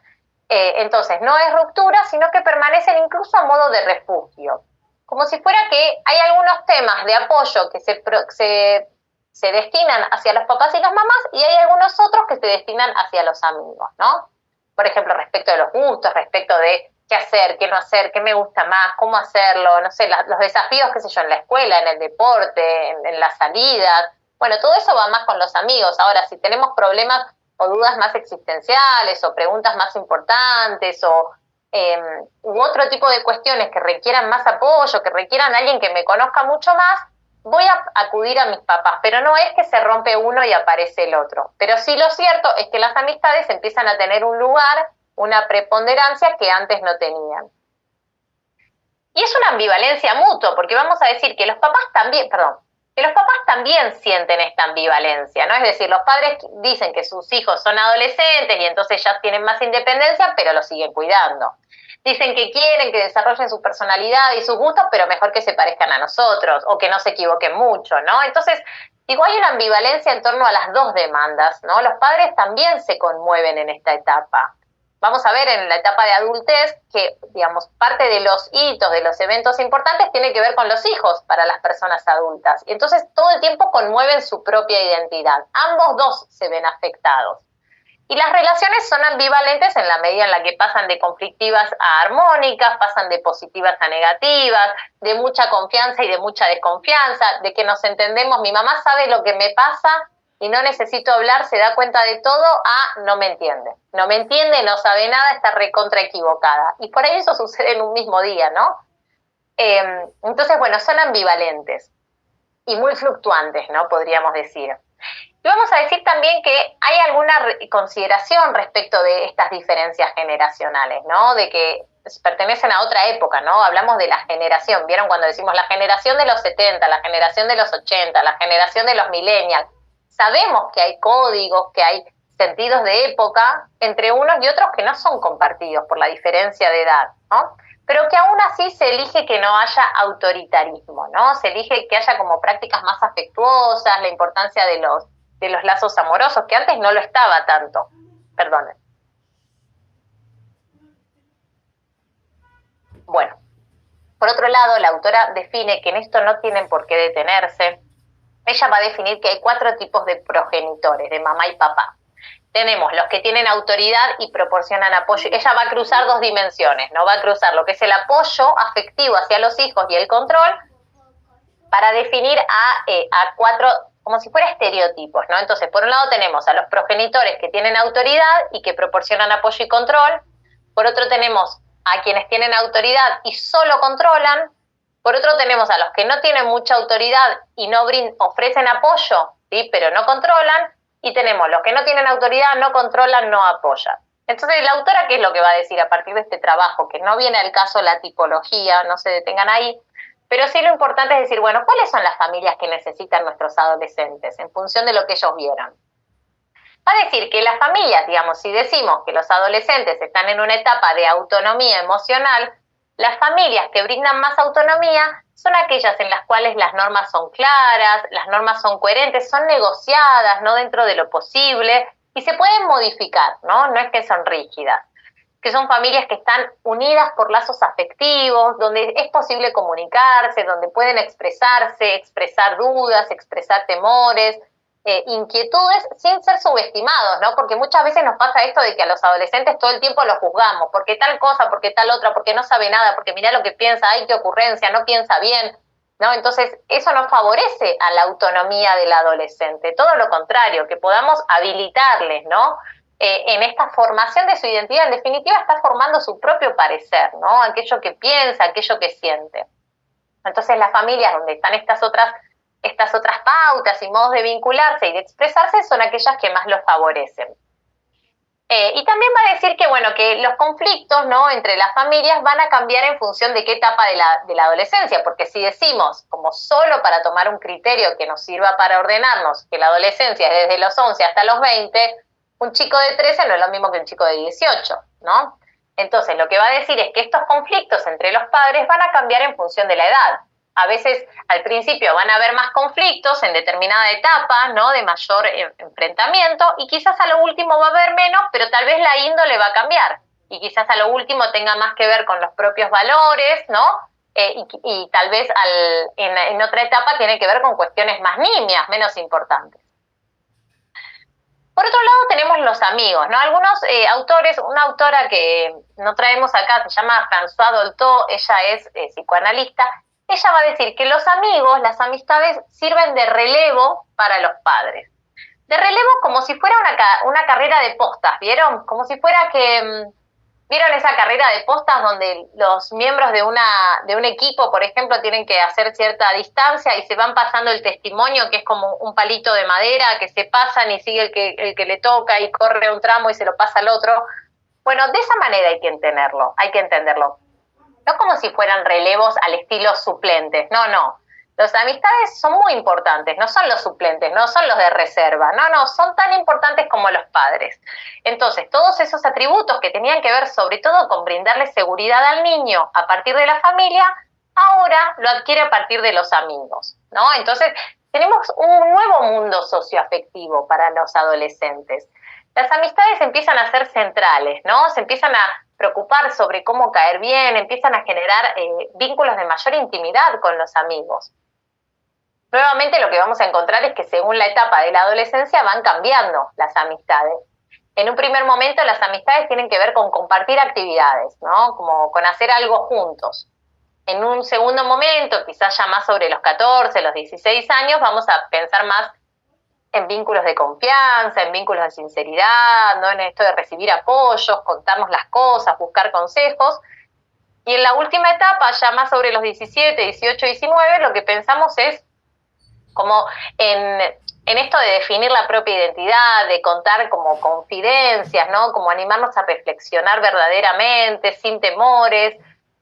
Entonces, no es ruptura, sino que permanecen incluso a modo de refugio. Como si fuera que hay algunos temas de apoyo que se destinan hacia los papás y las mamás y hay algunos otros que se destinan hacia los amigos, ¿no? Por ejemplo, respecto de los gustos, respecto de qué hacer, qué no hacer, qué me gusta más, cómo hacerlo, no sé, los desafíos, qué sé yo, en la escuela, en el deporte, en las salidas. Bueno, todo eso va más con los amigos. Ahora, si tenemos problemas o dudas más existenciales o preguntas más importantes u otro tipo de cuestiones que requieran más apoyo, que requieran a alguien que me conozca mucho más, voy a acudir a mis papás, pero no es que se rompe uno y aparece el otro. Pero sí lo cierto es que las amistades empiezan a tener un lugar, una preponderancia que antes no tenían. Y es una ambivalencia mutua, porque vamos a decir que los papás también sienten esta ambivalencia, ¿no? Es decir, los padres dicen que sus hijos son adolescentes y entonces ya tienen más independencia, pero los siguen cuidando. Dicen que quieren que desarrollen su personalidad y sus gustos, pero mejor que se parezcan a nosotros o que no se equivoquen mucho, ¿no? Entonces, Digo, hay una ambivalencia en torno a las dos demandas, ¿no? Los padres también se conmueven en esta etapa. Vamos a ver en la etapa de adultez que, digamos, parte de los hitos, de los eventos importantes tiene que ver con los hijos para las personas adultas. Y entonces todo el tiempo conmueven su propia identidad. Ambos dos se ven afectados. Y las relaciones son ambivalentes en la medida en la que pasan de conflictivas a armónicas, pasan de positivas a negativas, de mucha confianza y de mucha desconfianza, de que nos entendemos, mi mamá sabe lo que me pasa y no necesito hablar, se da cuenta de todo, no me entiende. No me entiende, no sabe nada, está recontra equivocada. Y por ahí eso sucede en un mismo día, ¿no? Entonces, bueno, son ambivalentes y muy fluctuantes, ¿no? Podríamos decir. Y vamos a decir también que hay alguna consideración respecto de estas diferencias generacionales, ¿no? De que pertenecen a otra época, ¿no? Hablamos de la generación, ¿vieron? Cuando decimos la generación de los 70, la generación de los 80, la generación de los millennials. Sabemos que hay códigos, que hay sentidos de época entre unos y otros que no son compartidos por la diferencia de edad, ¿no? Pero que aún así se elige que no haya autoritarismo, ¿no? Se elige que haya como prácticas más afectuosas, la importancia de los lazos amorosos, que antes no lo estaba tanto. Perdonen. Bueno, por otro lado, la autora define que en esto no tienen por qué detenerse. Ella va a definir que hay 4 tipos de progenitores, de mamá y papá. Tenemos los que tienen autoridad y proporcionan apoyo. Ella va a cruzar 2 dimensiones, ¿no? Va a cruzar lo que es el apoyo afectivo hacia los hijos y el control para definir a 4, como si fuera estereotipos, ¿no? Entonces, por un lado tenemos a los progenitores que tienen autoridad y que proporcionan apoyo y control. Por otro tenemos a quienes tienen autoridad y solo controlan. Por otro tenemos a los que no tienen mucha autoridad y no ofrecen apoyo, ¿sí? Pero no controlan. Y tenemos los que no tienen autoridad, no controlan, no apoyan. Entonces, la autora, ¿qué es lo que va a decir a partir de este trabajo? Que no viene al caso la tipología, no se detengan ahí, pero sí lo importante es decir, bueno, ¿cuáles son las familias que necesitan nuestros adolescentes en función de lo que ellos vieron? Va a decir que las familias, digamos, si decimos que los adolescentes están en una etapa de autonomía emocional, las familias que brindan más autonomía son aquellas en las cuales las normas son claras, las normas son coherentes, son negociadas, ¿no? Dentro de lo posible, y se pueden modificar, ¿no? No es que son rígidas. Que son familias que están unidas por lazos afectivos, donde es posible comunicarse, donde pueden expresarse, expresar dudas, expresar temores, inquietudes, sin ser subestimados, ¿no? Porque muchas veces nos pasa esto de que a los adolescentes todo el tiempo los juzgamos, porque tal cosa, porque tal otra, porque no sabe nada, porque mirá lo que piensa, ay, qué ocurrencia, no piensa bien, ¿no? Entonces, eso no favorece a la autonomía del adolescente, todo lo contrario, que podamos habilitarles, ¿no? En esta formación de su identidad, en definitiva, está formando su propio parecer, ¿no? Aquello que piensa, aquello que siente. Entonces, las familias donde están estas otras pautas y modos de vincularse y de expresarse son aquellas que más los favorecen. Y también va a decir que, bueno, que los conflictos, ¿no? Entre las familias van a cambiar en función de qué etapa de la adolescencia, porque si decimos, como solo para tomar un criterio que nos sirva para ordenarnos, que la adolescencia es desde los 11 hasta los 20, un chico de 13 no es lo mismo que un chico de 18, ¿no? Entonces, lo que va a decir es que estos conflictos entre los padres van a cambiar en función de la edad. A veces, al principio, van a haber más conflictos en determinada etapa, ¿no? De mayor enfrentamiento, y quizás a lo último va a haber menos, pero tal vez la índole va a cambiar. Y quizás a lo último tenga más que ver con los propios valores, ¿no? Y tal vez en otra etapa tiene que ver con cuestiones más nimias, menos importantes. Por otro lado tenemos los amigos, ¿no? Algunos autores, una autora que no traemos acá, se llama Françoise Dolto, ella es psicoanalista. Ella va a decir que los amigos, las amistades, sirven de relevo para los padres. De relevo como si fuera una carrera de postas, ¿vieron? Como si fuera que... ¿Vieron esa carrera de postas donde los miembros de un equipo, por ejemplo, tienen que hacer cierta distancia y se van pasando el testimonio, que es como un palito de madera, que se pasan y sigue el que le toca y corre un tramo y se lo pasa al otro? Bueno, de esa manera hay que entenderlo. No como si fueran relevos al estilo suplentes, no. Las amistades son muy importantes, no son los suplentes, no son los de reserva, no, son tan importantes como los padres. Entonces, todos esos atributos que tenían que ver sobre todo con brindarle seguridad al niño a partir de la familia, ahora lo adquiere a partir de los amigos, ¿no? Entonces, tenemos un nuevo mundo socioafectivo para los adolescentes. Las amistades empiezan a ser centrales, ¿no? Se empiezan a preocupar sobre cómo caer bien, empiezan a generar vínculos de mayor intimidad con los amigos. Nuevamente lo que vamos a encontrar es que según la etapa de la adolescencia van cambiando las amistades. En un primer momento las amistades tienen que ver con compartir actividades, ¿no? Como con hacer algo juntos. En un segundo momento, quizás ya más sobre los 14, los 16 años, vamos a pensar más en vínculos de confianza, en vínculos de sinceridad, ¿no? En esto de recibir apoyos, contarnos las cosas, buscar consejos. Y en la última etapa, ya más sobre los 17, 18, 19, lo que pensamos es como en esto de definir la propia identidad, de contar como confidencias, ¿no? Como animarnos a reflexionar verdaderamente, sin temores.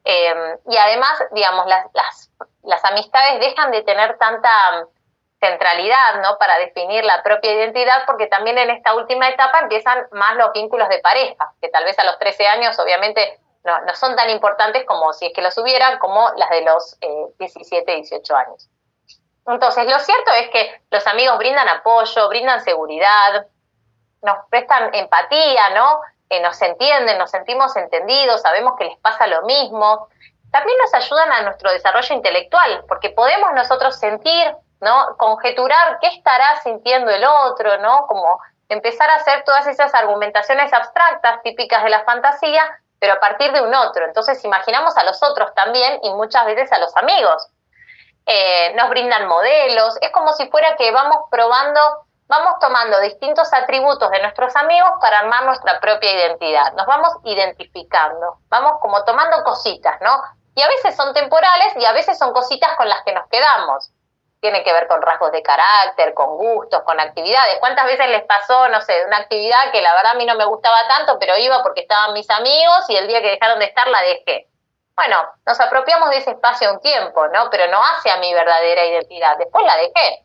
Y además, digamos, las amistades dejan de tener tanta centralidad, ¿no? Para definir la propia identidad, porque también en esta última etapa empiezan más los vínculos de pareja, que tal vez a los 13 años obviamente no son tan importantes como si es que los hubieran, como las de los 17, 18 años. Entonces, lo cierto es que los amigos brindan apoyo, brindan seguridad, nos prestan empatía, ¿no? Nos entienden, nos sentimos entendidos, sabemos que les pasa lo mismo. También nos ayudan a nuestro desarrollo intelectual, porque podemos nosotros sentir, ¿no? Conjeturar qué estará sintiendo el otro, ¿no? Como empezar a hacer todas esas argumentaciones abstractas típicas de la fantasía, pero a partir de un otro. Entonces imaginamos a los otros también y muchas veces a los amigos. Nos brindan modelos, es como si fuera que vamos tomando distintos atributos de nuestros amigos para armar nuestra propia identidad. Nos vamos identificando, vamos como tomando cositas, ¿no? Y a veces son temporales y a veces son cositas con las que nos quedamos. Tiene que ver con rasgos de carácter, con gustos, con actividades. ¿Cuántas veces les pasó, no sé, una actividad que la verdad a mí no me gustaba tanto, pero iba porque estaban mis amigos y el día que dejaron de estar la dejé? Bueno, nos apropiamos de ese espacio un tiempo, ¿no? Pero no hace a mi verdadera identidad. Después la dejé.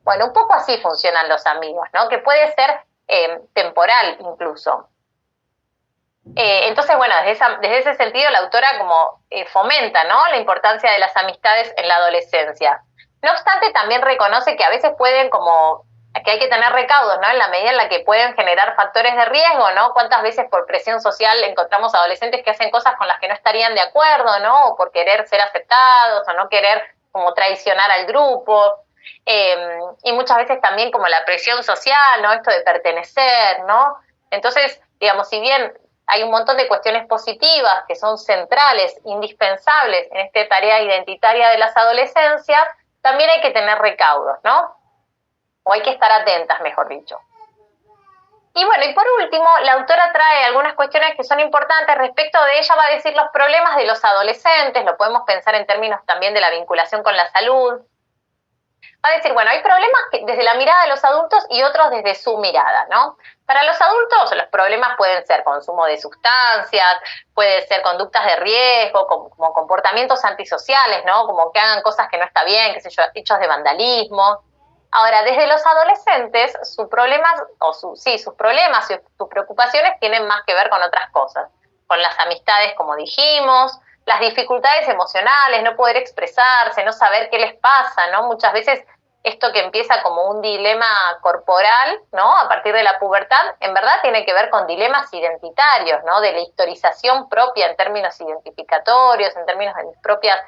Bueno, un poco así funcionan los amigos, ¿no? Que puede ser temporal incluso. Entonces, bueno, desde ese sentido la autora como fomenta, ¿no? La importancia de las amistades en la adolescencia. No obstante, también reconoce que a veces pueden que hay que tener recaudos, ¿no? En la medida en la que pueden generar factores de riesgo, ¿no? Cuántas veces por presión social encontramos adolescentes que hacen cosas con las que no estarían de acuerdo, ¿no? O por querer ser aceptados, o no querer como traicionar al grupo. Y muchas veces también como la presión social, ¿no? Esto de pertenecer, ¿no? Entonces, digamos, si bien hay un montón de cuestiones positivas que son centrales, indispensables en esta tarea identitaria de las adolescencias, también hay que tener recaudos, ¿no? O hay que estar atentas, mejor dicho. Y bueno, y por último, la autora trae algunas cuestiones que son importantes respecto de ella, va a decir los problemas de los adolescentes, lo podemos pensar en términos también de la vinculación con la salud. Va a decir, bueno, hay problemas desde la mirada de los adultos y otros desde su mirada, ¿no? Para los adultos los problemas pueden ser consumo de sustancias, puede ser conductas de riesgo, como comportamientos antisociales, ¿no? Como que hagan cosas que no está bien, qué sé yo, hechos de vandalismo. Ahora, desde los adolescentes, sus problemas y sus preocupaciones tienen más que ver con otras cosas, con las amistades, como dijimos, las dificultades emocionales, no poder expresarse, no saber qué les pasa, ¿no? Muchas veces esto que empieza como un dilema corporal, ¿no? A partir de la pubertad, en verdad tiene que ver con dilemas identitarios, ¿no? De la historización propia en términos identificatorios, en términos de mis propias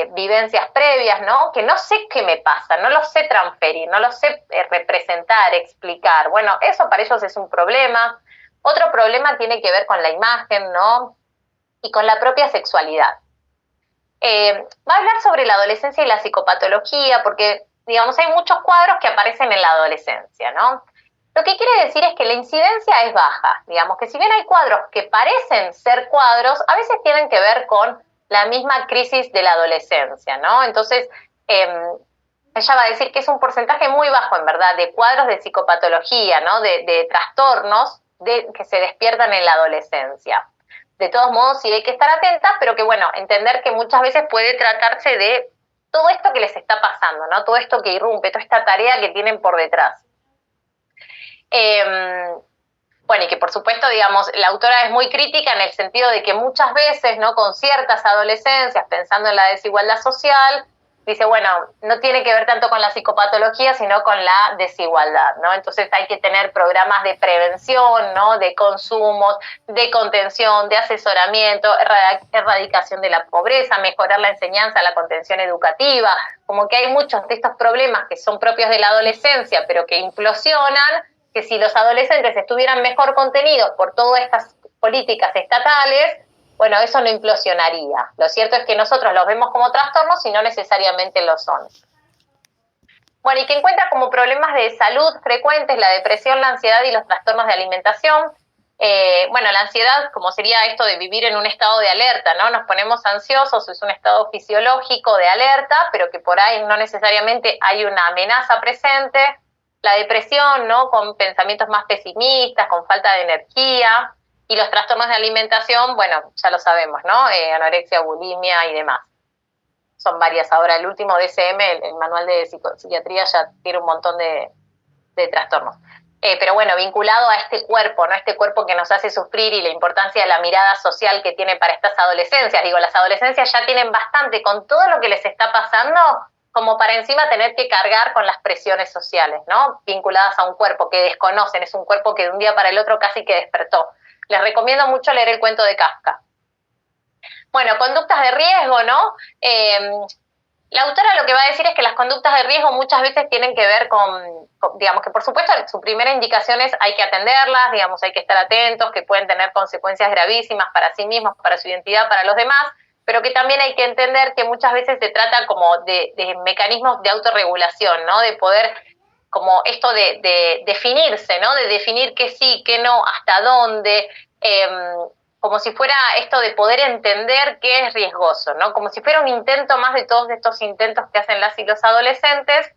vivencias previas, ¿no? Que no sé qué me pasa, no lo sé transferir, no lo sé representar, explicar. Bueno, eso para ellos es un problema. Otro problema tiene que ver con la imagen, ¿no? Y con la propia sexualidad. Va a hablar sobre la adolescencia y la psicopatología, porque, digamos, hay muchos cuadros que aparecen en la adolescencia, ¿no? Lo que quiere decir es que la incidencia es baja, digamos, que si bien hay cuadros que parecen ser cuadros, a veces tienen que ver con la misma crisis de la adolescencia, ¿no? Entonces, ella va a decir que es un porcentaje muy bajo, en verdad, de cuadros de psicopatología, ¿no? De trastornos que se despiertan en la adolescencia. De todos modos, sí hay que estar atentas, pero que, bueno, entender que muchas veces puede tratarse de todo esto que les está pasando, ¿no? Todo esto que irrumpe, toda esta tarea que tienen por detrás. Bueno, y que por supuesto, digamos, la autora es muy crítica en el sentido de que muchas veces, ¿no? Con ciertas adolescencias, pensando en la desigualdad social, dice, bueno, no tiene que ver tanto con la psicopatología, sino con la desigualdad, ¿no? Entonces hay que tener programas de prevención, ¿no? De consumos, de contención, de asesoramiento, erradicación de la pobreza, mejorar la enseñanza, la contención educativa, como que hay muchos de estos problemas que son propios de la adolescencia, pero que implosionan, que si los adolescentes estuvieran mejor contenidos por todas estas políticas estatales, bueno, eso no implosionaría. Lo cierto es que nosotros los vemos como trastornos y no necesariamente lo son. Bueno, y que encuentra como problemas de salud frecuentes la depresión, la ansiedad y los trastornos de alimentación. Bueno, la ansiedad, como sería esto de vivir en un estado de alerta, ¿no? Nos ponemos ansiosos, es un estado fisiológico de alerta, pero que por ahí no necesariamente hay una amenaza presente. La depresión, ¿no? Con pensamientos más pesimistas, con falta de energía. Y los trastornos de alimentación, bueno, ya lo sabemos, ¿no? Anorexia, bulimia y demás. Son varias. Ahora el último DSM, el manual de psiquiatría, ya tiene un montón de trastornos. Pero bueno, vinculado a este cuerpo, ¿no? Este cuerpo que nos hace sufrir y la importancia de la mirada social que tiene para estas adolescencias. Digo, las adolescencias ya tienen bastante con todo lo que les está pasando, como para encima tener que cargar con las presiones sociales, ¿no? Vinculadas a un cuerpo que desconocen, es un cuerpo que de un día para el otro casi que despertó. Les recomiendo mucho leer el cuento de Kafka. Bueno, conductas de riesgo, ¿no? La autora lo que va a decir es que las conductas de riesgo muchas veces tienen que ver con, digamos, que por supuesto su primera indicación es hay que atenderlas, digamos, hay que estar atentos, que pueden tener consecuencias gravísimas para sí mismos, para su identidad, para los demás, pero que también hay que entender que muchas veces se trata como de mecanismos de autorregulación, ¿no? De poder, como esto de definirse, ¿no? De definir qué sí, qué no, hasta dónde, como si fuera esto de poder entender qué es riesgoso, ¿no? Como si fuera un intento más de todos estos intentos que hacen las y los adolescentes,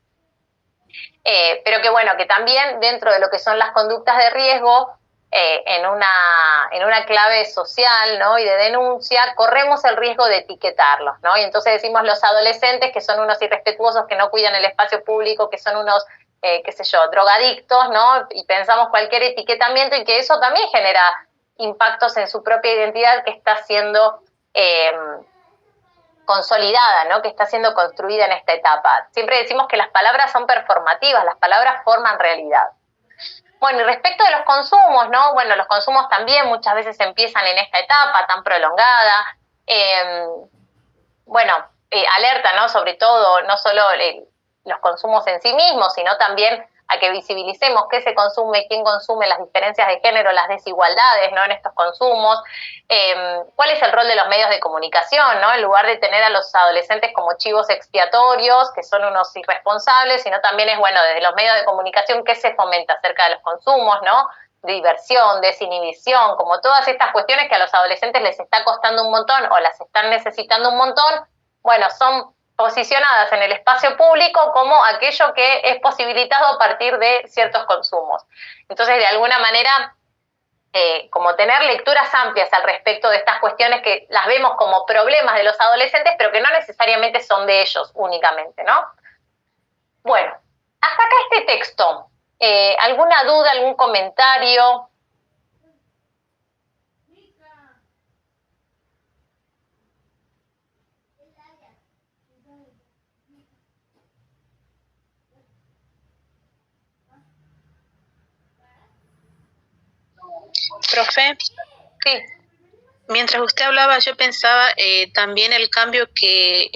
pero que bueno, que también dentro de lo que son las conductas de riesgo, en una clave social, ¿no? Y de denuncia, corremos el riesgo de etiquetarlos, ¿no? Y entonces decimos los adolescentes que son unos irrespetuosos, que no cuidan el espacio público, que son unos, qué sé yo, drogadictos, ¿no? Y pensamos cualquier etiquetamiento y que eso también genera impactos en su propia identidad que está siendo consolidada, ¿no? Que está siendo construida en esta etapa. Siempre decimos que las palabras son performativas, las palabras forman realidad. Bueno, y respecto de los consumos, ¿no? Bueno, los consumos también muchas veces empiezan en esta etapa tan prolongada. Alerta, ¿no? Sobre todo, no solo los consumos en sí mismos, sino también a que visibilicemos qué se consume, quién consume, las diferencias de género, las desigualdades, ¿no? En estos consumos, cuál es el rol de los medios de comunicación, ¿no? En lugar de tener a los adolescentes como chivos expiatorios, que son unos irresponsables, sino también es, bueno, desde los medios de comunicación, qué se fomenta acerca de los consumos, ¿no? Diversión, desinhibición, como todas estas cuestiones que a los adolescentes les está costando un montón o las están necesitando un montón, bueno, son posicionadas en el espacio público como aquello que es posibilitado a partir de ciertos consumos. Entonces, de alguna manera, como tener lecturas amplias al respecto de estas cuestiones que las vemos como problemas de los adolescentes, pero que no necesariamente son de ellos únicamente, ¿no? Bueno, hasta acá este texto. ¿Alguna duda, algún comentario? Profe, Sí. mientras usted hablaba yo pensaba también el cambio que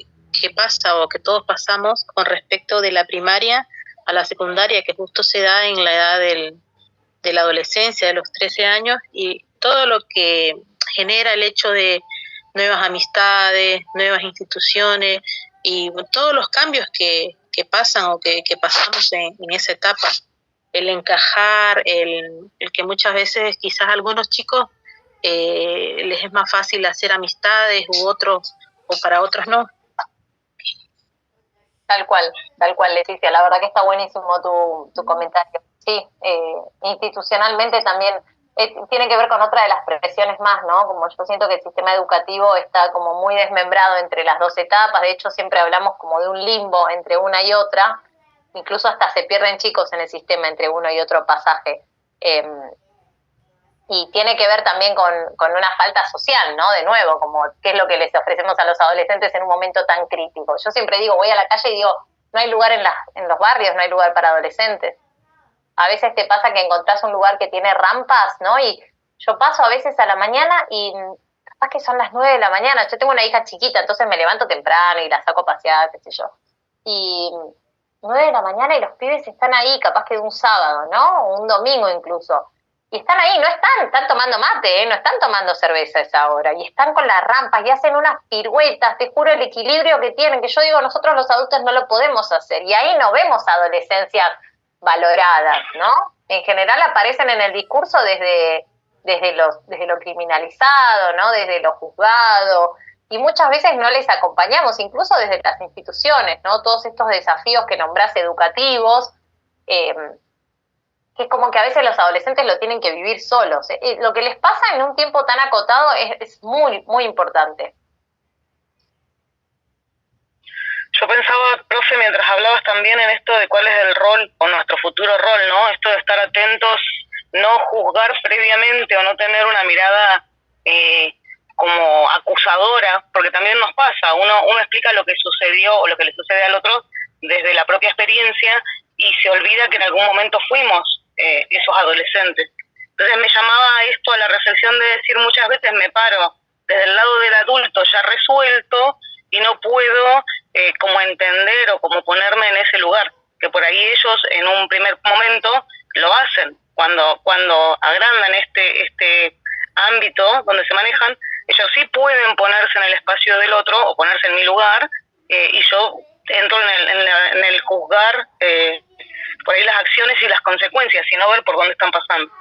pasa o que todos pasamos con respecto de la primaria a la secundaria, que justo se da en la edad de la adolescencia, de los 13 años, y todo lo que genera el hecho de nuevas amistades, nuevas instituciones y todos los cambios que pasan o que pasamos en esa etapa. El encajar, el que muchas veces quizás a algunos chicos les es más fácil hacer amistades u otros, o para otros no. Tal cual, Leticia. La verdad que está buenísimo tu comentario. Sí, institucionalmente también tiene que ver con otra de las presiones más, ¿no? Como yo siento que el sistema educativo está como muy desmembrado entre las dos etapas. De hecho, siempre hablamos como de un limbo entre una y otra. Incluso hasta se pierden chicos en el sistema entre uno y otro pasaje. y tiene que ver también con una falta social, ¿no? De nuevo, como qué es lo que les ofrecemos a los adolescentes en un momento tan crítico. Yo siempre digo, voy a la calle y digo, no hay lugar en los barrios, no hay lugar para adolescentes. A veces te pasa que encontrás un lugar que tiene rampas, ¿no? Y yo paso a veces a la mañana y capaz que son las 9 de la mañana. Yo tengo una hija chiquita, entonces me levanto temprano y la saco a pasear, qué sé yo. Y 9 de la mañana y los pibes están ahí, capaz que de un sábado, ¿no? O un domingo incluso. Y están ahí, no están tomando mate, no están tomando cerveza a esa hora. Y están con las rampas y hacen unas piruetas, te juro el equilibrio que tienen, que yo digo, nosotros los adultos no lo podemos hacer. Y ahí no vemos adolescencias valoradas, ¿no? En general aparecen en el discurso desde lo criminalizado, ¿no? Desde lo juzgado, y muchas veces no les acompañamos, incluso desde las instituciones, ¿no? Todos estos desafíos que nombrás educativos, que es como que a veces los adolescentes lo tienen que vivir solos. Lo que les pasa en un tiempo tan acotado es muy, muy importante. Yo pensaba, profe, mientras hablabas también en esto de cuál es el rol o nuestro futuro rol, ¿no? Esto de estar atentos, no juzgar previamente o no tener una mirada como acusadora, porque también nos pasa, uno explica lo que sucedió o lo que le sucede al otro desde la propia experiencia y se olvida que en algún momento fuimos esos adolescentes. Entonces me llamaba esto a la reflexión de decir, muchas veces me paro desde el lado del adulto ya resuelto y no puedo como entender o como ponerme en ese lugar, que por ahí ellos en un primer momento lo hacen, cuando agrandan este ámbito donde se manejan, ellos sí pueden ponerse en el espacio del otro o ponerse en mi lugar, y yo entro en el juzgar por ahí las acciones y las consecuencias, y no ver por dónde están pasando.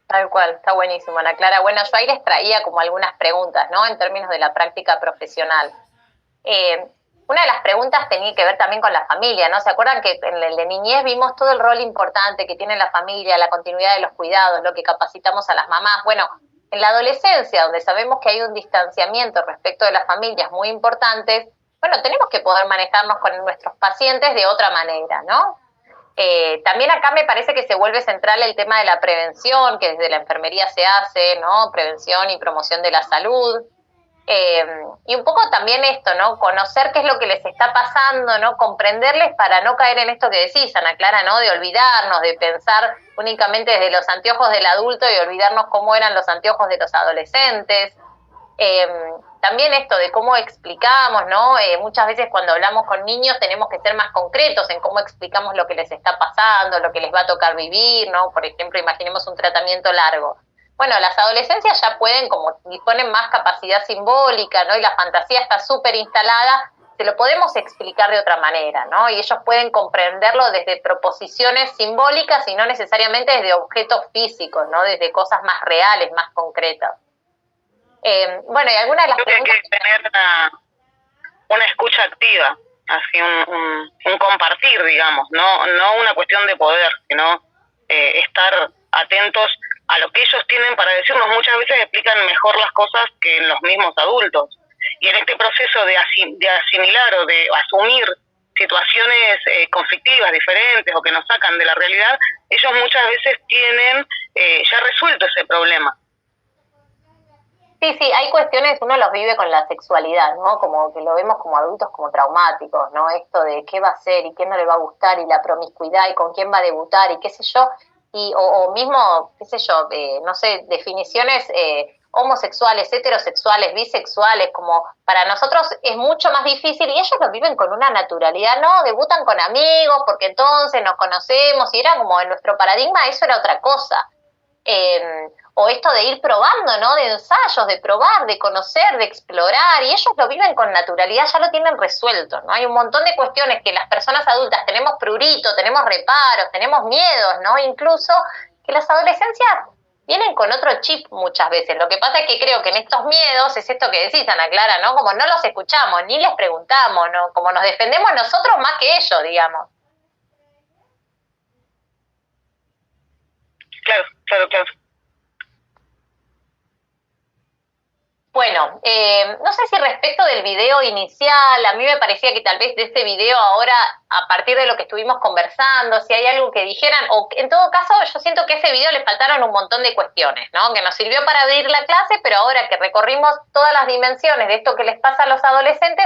Tal cual, está buenísimo, Ana Clara. Bueno, yo ahí les traía como algunas preguntas, ¿no? En términos de la práctica profesional. Una de las preguntas tenía que ver también con la familia, ¿no? ¿Se acuerdan que en el de niñez vimos todo el rol importante que tiene la familia, la continuidad de los cuidados, lo que capacitamos a las mamás? Bueno, en la adolescencia, donde sabemos que hay un distanciamiento respecto de las familias muy importantes, bueno, tenemos que poder manejarnos con nuestros pacientes de otra manera, ¿no? También acá me parece que se vuelve central el tema de la prevención, que desde la enfermería se hace, ¿no? Prevención y promoción de la salud. Y un poco también esto, ¿no? Conocer qué es lo que les está pasando, ¿no? Comprenderles para no caer en esto que decís, Ana Clara, ¿no? De olvidarnos, de pensar únicamente desde los anteojos del adulto y olvidarnos cómo eran los anteojos de los adolescentes. También esto de cómo explicamos, ¿no? Muchas veces cuando hablamos con niños tenemos que ser más concretos en cómo explicamos lo que les está pasando, lo que les va a tocar vivir, ¿no? Por ejemplo, imaginemos un tratamiento largo. Bueno, las adolescencias ya pueden, como disponen más capacidad simbólica, ¿no? Y la fantasía está súper instalada, se lo podemos explicar de otra manera, ¿no? Y ellos pueden comprenderlo desde proposiciones simbólicas y no necesariamente desde objetos físicos, ¿no? Desde cosas más reales, más concretas. Bueno, y alguna de las preguntas... Creo que hay que tener una escucha activa, así un compartir, digamos, no una cuestión de poder, sino estar atentos a lo que ellos tienen para decirnos. Muchas veces explican mejor las cosas que los mismos adultos. Y en este proceso de asimilar o de asumir situaciones conflictivas, diferentes o que nos sacan de la realidad, ellos muchas veces tienen ya resuelto ese problema. Sí, hay cuestiones, uno los vive con la sexualidad, ¿no? Como que lo vemos como adultos como traumáticos, ¿no? Esto de qué va a hacer y qué no le va a gustar y la promiscuidad y con quién va a debutar y qué sé yo, y o mismo, qué sé yo, no sé, definiciones homosexuales, heterosexuales, bisexuales, como para nosotros es mucho más difícil y ellos lo viven con una naturalidad, ¿no? Debutan con amigos porque entonces nos conocemos y era como en nuestro paradigma eso era otra cosa. O esto de ir probando, ¿no? De ensayos, de probar, de conocer, de explorar, y ellos lo viven con naturalidad, ya lo tienen resuelto, ¿no? Hay un montón de cuestiones que las personas adultas tenemos prurito, tenemos reparos, tenemos miedos, ¿no? Incluso que las adolescencias vienen con otro chip muchas veces. Lo que pasa es que creo que en estos miedos es esto que decís, Ana Clara, ¿no? Como no los escuchamos, ni les preguntamos, ¿no? Como nos defendemos nosotros más que ellos, digamos. Claro. Bueno, Bueno, no sé si respecto del video inicial, a mí me parecía que tal vez de este video ahora, a partir de lo que estuvimos conversando, si hay algo que dijeran, o en todo caso yo siento que a ese video le faltaron un montón de cuestiones, ¿no? Que nos sirvió para abrir la clase, pero ahora que recorrimos todas las dimensiones de esto que les pasa a los adolescentes,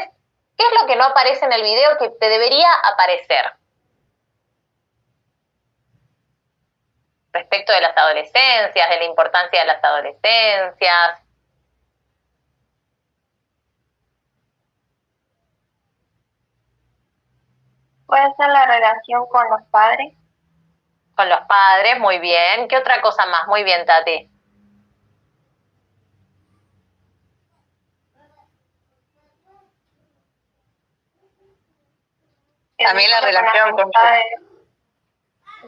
¿qué es lo que no aparece en el video que te debería aparecer? Respecto de las adolescencias, de la importancia de las adolescencias. Puede ser la relación con los padres. Con los padres, muy bien. ¿Qué otra cosa más? Muy bien, Tati. También la relación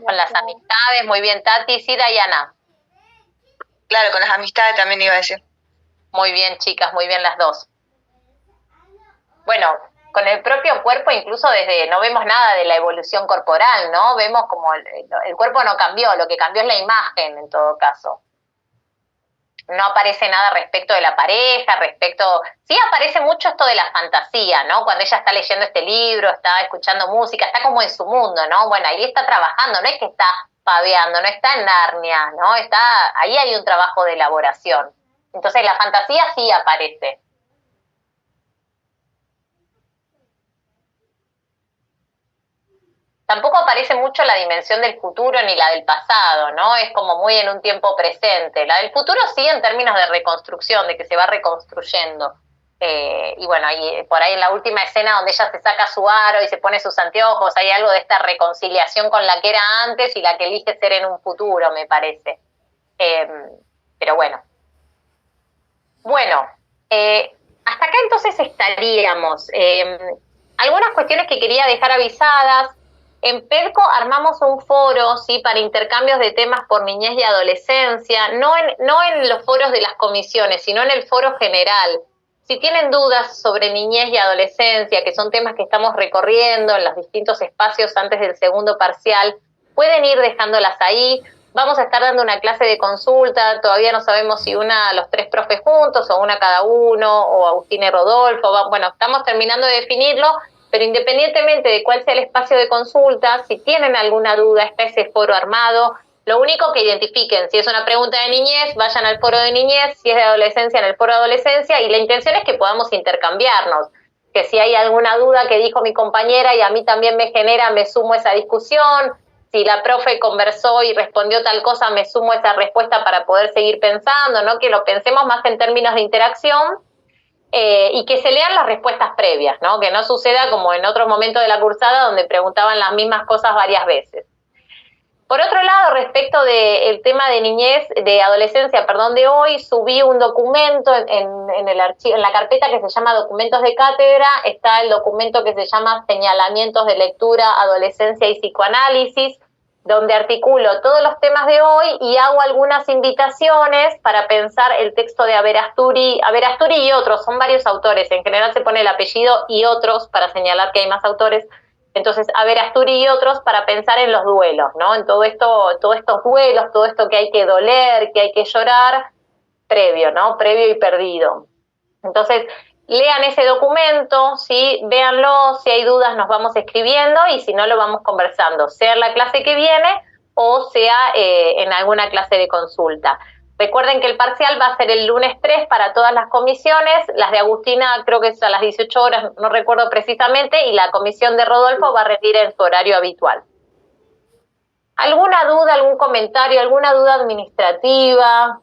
con las amistades, muy bien, Tati. Sí, Dayana. Claro, con las amistades también iba a decir. Muy bien, chicas, muy bien las dos. Bueno, con el propio cuerpo, incluso desde, no vemos nada de la evolución corporal, ¿no? Vemos como el cuerpo no cambió, lo que cambió es la imagen, en todo caso. No aparece nada respecto de la pareja, sí aparece mucho esto de la fantasía, ¿no? Cuando ella está leyendo este libro, está escuchando música, está como en su mundo, ¿no? Bueno, ahí está trabajando, no es que está paveando, no está en Narnia, ¿no? Ahí hay un trabajo de elaboración. Entonces la fantasía sí aparece. Tampoco aparece mucho la dimensión del futuro ni la del pasado, ¿no? Es como muy en un tiempo presente. La del futuro sí en términos de reconstrucción, de que se va reconstruyendo. Y bueno, por ahí en la última escena donde ella se saca su aro y se pone sus anteojos, hay algo de esta reconciliación con la que era antes y la que elige ser en un futuro, me parece. Pero bueno. Bueno, hasta acá entonces estaríamos. Algunas cuestiones que quería dejar avisadas. En PEDCO armamos un foro, ¿sí?, para intercambios de temas por niñez y adolescencia, no en los foros de las comisiones, sino en el foro general. Si tienen dudas sobre niñez y adolescencia, que son temas que estamos recorriendo en los distintos espacios antes del segundo parcial, pueden ir dejándolas ahí. Vamos a estar dando una clase de consulta, todavía no sabemos si los tres profes juntos o una cada uno, o Agustín y Rodolfo. Bueno, estamos terminando de definirlo. Pero independientemente de cuál sea el espacio de consulta, si tienen alguna duda, está ese foro armado. Lo único que identifiquen, si es una pregunta de niñez, vayan al foro de niñez, si es de adolescencia, en el foro de adolescencia, y la intención es que podamos intercambiarnos. Que si hay alguna duda que dijo mi compañera y a mí también me genera, me sumo a esa discusión. Si la profe conversó y respondió tal cosa, me sumo a esa respuesta para poder seguir pensando, ¿no? Que lo pensemos más en términos de interacción. Y que se lean las respuestas previas, ¿no? Que no suceda como en otros momentos de la cursada donde preguntaban las mismas cosas varias veces. Por otro lado, respecto del tema de niñez, de adolescencia, de hoy, subí un documento en el archivo, en la carpeta que se llama Documentos de Cátedra, está el documento que se llama Señalamientos de Lectura, Adolescencia y Psicoanálisis, donde articulo todos los temas de hoy y hago algunas invitaciones para pensar el texto de Averasturi y otros, son varios autores, en general se pone el apellido y otros para señalar que hay más autores, entonces Averasturi y otros para pensar en los duelos, ¿no? En todos estos duelos, todo esto que hay que doler, que hay que llorar, previo, ¿no? Previo y perdido. Entonces, lean ese documento, ¿sí? Véanlo, si hay dudas nos vamos escribiendo y si no lo vamos conversando, sea en la clase que viene o sea en alguna clase de consulta. Recuerden que el parcial va a ser el lunes 3 para todas las comisiones, las de Agustina creo que es a las 18 horas, no recuerdo precisamente, y la comisión de Rodolfo va a rendir en su horario habitual. ¿Alguna duda, algún comentario, alguna duda administrativa?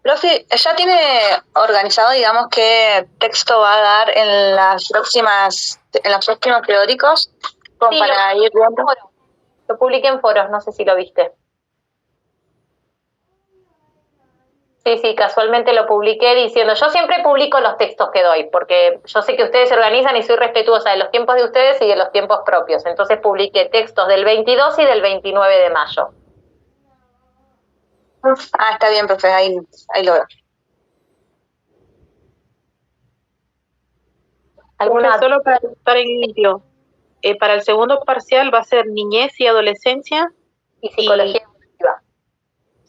Profe, ¿ya tiene organizado, digamos, qué texto va a dar en los próximos teóricos? Sí, para ir viendo. Lo publiqué en foros, no sé si lo viste. Sí, casualmente lo publiqué diciendo, yo siempre publico los textos que doy, porque yo sé que ustedes se organizan y soy respetuosa de los tiempos de ustedes y de los tiempos propios. Entonces publiqué textos del 22 y del 29 de mayo. Está bien, profe, ahí lo veo. Solo para estar en limpio, para el segundo parcial va a ser niñez y adolescencia y psicología evolutiva.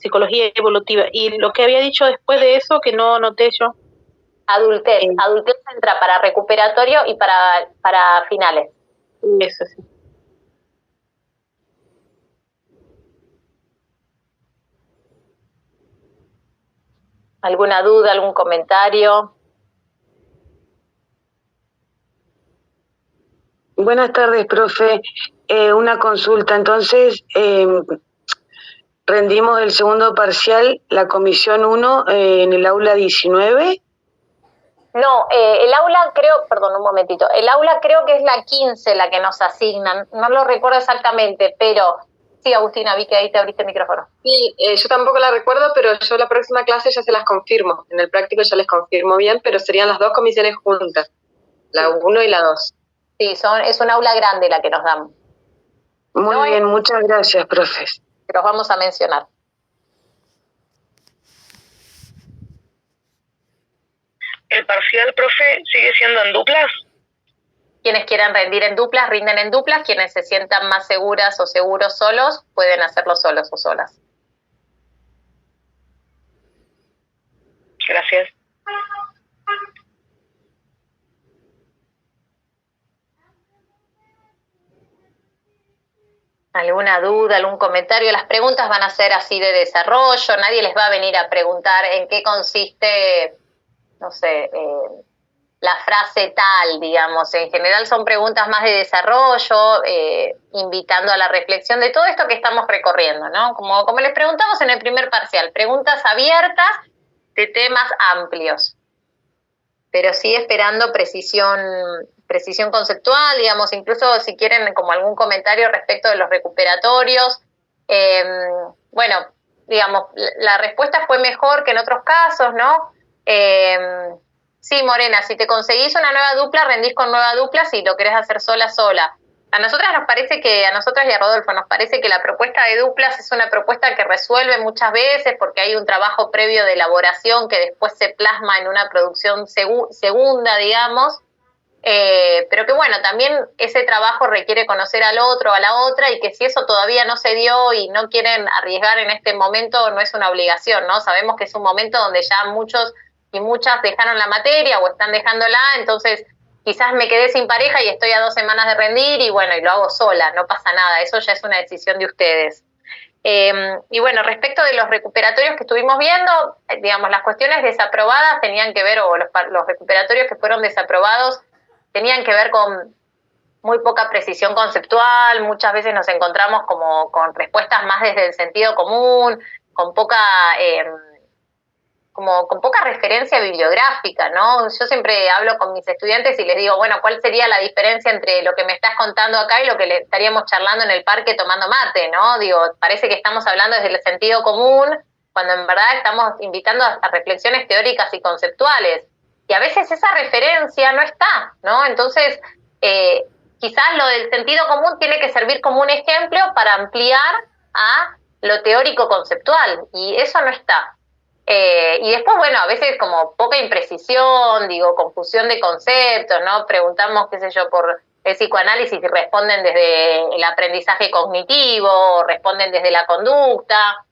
psicología evolutiva. Y lo que había dicho después de eso, que no noté yo. Adultez. Adultez entra para recuperatorio y para finales. Eso sí. ¿Alguna duda, algún comentario? Buenas tardes, profe. Una consulta. Entonces, rendimos el segundo parcial, la comisión 1, en el aula 19. No, el aula perdón, un momentito, el aula creo que es la 15 la que nos asignan, no lo recuerdo exactamente, pero sí, Agustina, vi que ahí te abriste el micrófono. Sí, yo tampoco la recuerdo, pero yo la próxima clase ya se las confirmo, en el práctico ya les confirmo bien, pero serían las dos comisiones juntas, la 1 y la 2. Sí, es un aula grande la que nos dan. Muy bien, muchas gracias, profe. Los vamos a mencionar. ¿El parcial, profe, sigue siendo en duplas? Quienes quieran rendir en duplas, rinden en duplas. Quienes se sientan más seguras o seguros solos, pueden hacerlo solos o solas. Gracias. ¿Alguna duda, algún comentario? Las preguntas van a ser así de desarrollo. Nadie les va a venir a preguntar en qué consiste, no sé, la frase tal, digamos. En general son preguntas más de desarrollo, invitando a la reflexión de todo esto que estamos recorriendo, ¿no? Como les preguntamos en el primer parcial, preguntas abiertas de temas amplios, pero sí esperando precisión conceptual, digamos, incluso si quieren como algún comentario respecto de los recuperatorios. Bueno, digamos, la respuesta fue mejor que en otros casos, ¿no? Sí, Morena, si te conseguís una nueva dupla, rendís con nueva dupla, si lo querés hacer sola. A nosotras y a Rodolfo nos parece que la propuesta de duplas es una propuesta que resuelve muchas veces porque hay un trabajo previo de elaboración que después se plasma en una producción segunda, digamos, pero que bueno, también ese trabajo requiere conocer al otro, a la otra, y que si eso todavía no se dio y no quieren arriesgar en este momento, no es una obligación, ¿no? Sabemos que es un momento donde ya muchos y muchas dejaron la materia o están dejándola, entonces quizás me quedé sin pareja y estoy a 2 semanas de rendir y bueno, y lo hago sola, no pasa nada, eso ya es una decisión de ustedes. Y bueno, respecto de los recuperatorios que estuvimos viendo, digamos, las cuestiones desaprobadas tenían que ver, o los recuperatorios que fueron desaprobados tenían que ver con muy poca precisión conceptual, muchas veces nos encontramos como con respuestas más desde el sentido común, con poca referencia bibliográfica, ¿no? Yo siempre hablo con mis estudiantes y les digo, bueno, ¿cuál sería la diferencia entre lo que me estás contando acá y lo que le estaríamos charlando en el parque tomando mate, ¿no? Digo, parece que estamos hablando desde el sentido común, cuando en verdad estamos invitando a reflexiones teóricas y conceptuales. Y a veces esa referencia no está, ¿no? Entonces, quizás lo del sentido común tiene que servir como un ejemplo para ampliar a lo teórico-conceptual, y eso no está. Y después, bueno, a veces como poca imprecisión, confusión de conceptos, ¿no? Preguntamos, qué sé yo, por el psicoanálisis y responden desde el aprendizaje cognitivo, responden desde la conducta,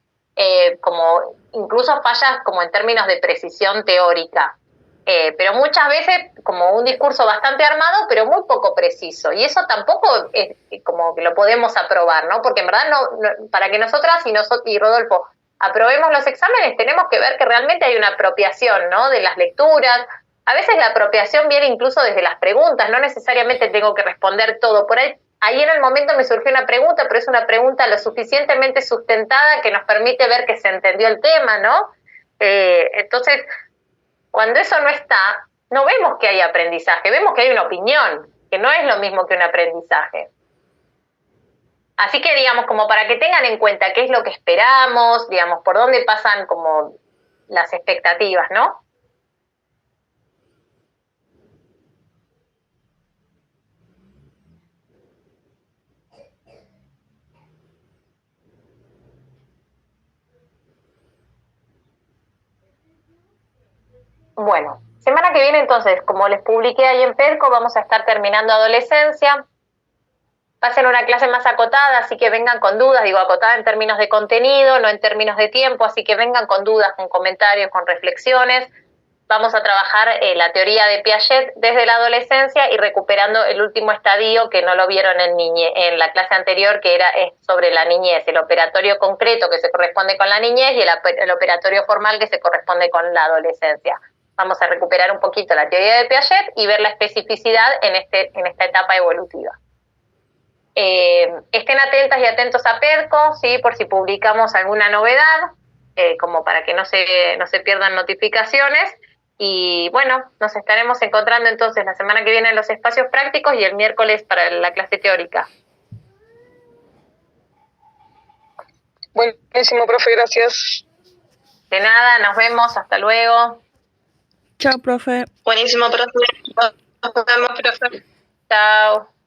como incluso fallas como en términos de precisión teórica. Pero muchas veces como un discurso bastante armado, pero muy poco preciso. Y eso tampoco es como que lo podemos aprobar, ¿no? Porque en verdad para que nosotras y Rodolfo aprobemos los exámenes, tenemos que ver que realmente hay una apropiación, ¿no? De las lecturas. A veces la apropiación viene incluso desde las preguntas, no necesariamente tengo que responder todo. Por ahí en el momento me surgió una pregunta, pero es una pregunta lo suficientemente sustentada que nos permite ver que se entendió el tema, ¿no? Entonces, cuando eso no está, no vemos que hay aprendizaje, vemos que hay una opinión, que no es lo mismo que un aprendizaje. Así que, digamos, como para que tengan en cuenta qué es lo que esperamos, digamos, por dónde pasan como las expectativas, ¿no? Bueno, semana que viene entonces, como les publiqué ahí en Perco, vamos a estar terminando adolescencia. Va a ser una clase más acotada, así que vengan con dudas, digo acotada en términos de contenido, no en términos de tiempo, así que vengan con dudas, con comentarios, con reflexiones. Vamos a trabajar la teoría de Piaget desde la adolescencia y recuperando el último estadio que no lo vieron en la clase anterior, que es sobre la niñez, el operatorio concreto que se corresponde con la niñez y el operatorio formal que se corresponde con la adolescencia. Vamos a recuperar un poquito la teoría de Piaget y ver la especificidad en esta etapa evolutiva. Estén atentas y atentos a PEDCO, ¿sí? Por si publicamos alguna novedad, como para que no se pierdan notificaciones. Y bueno, nos estaremos encontrando entonces la semana que viene en los espacios prácticos y el miércoles para la clase teórica. Buenísimo, profe, gracias. De nada, nos vemos, hasta luego. Chao, profe. Buenísimo, profe. Nos vemos, profe. Chao.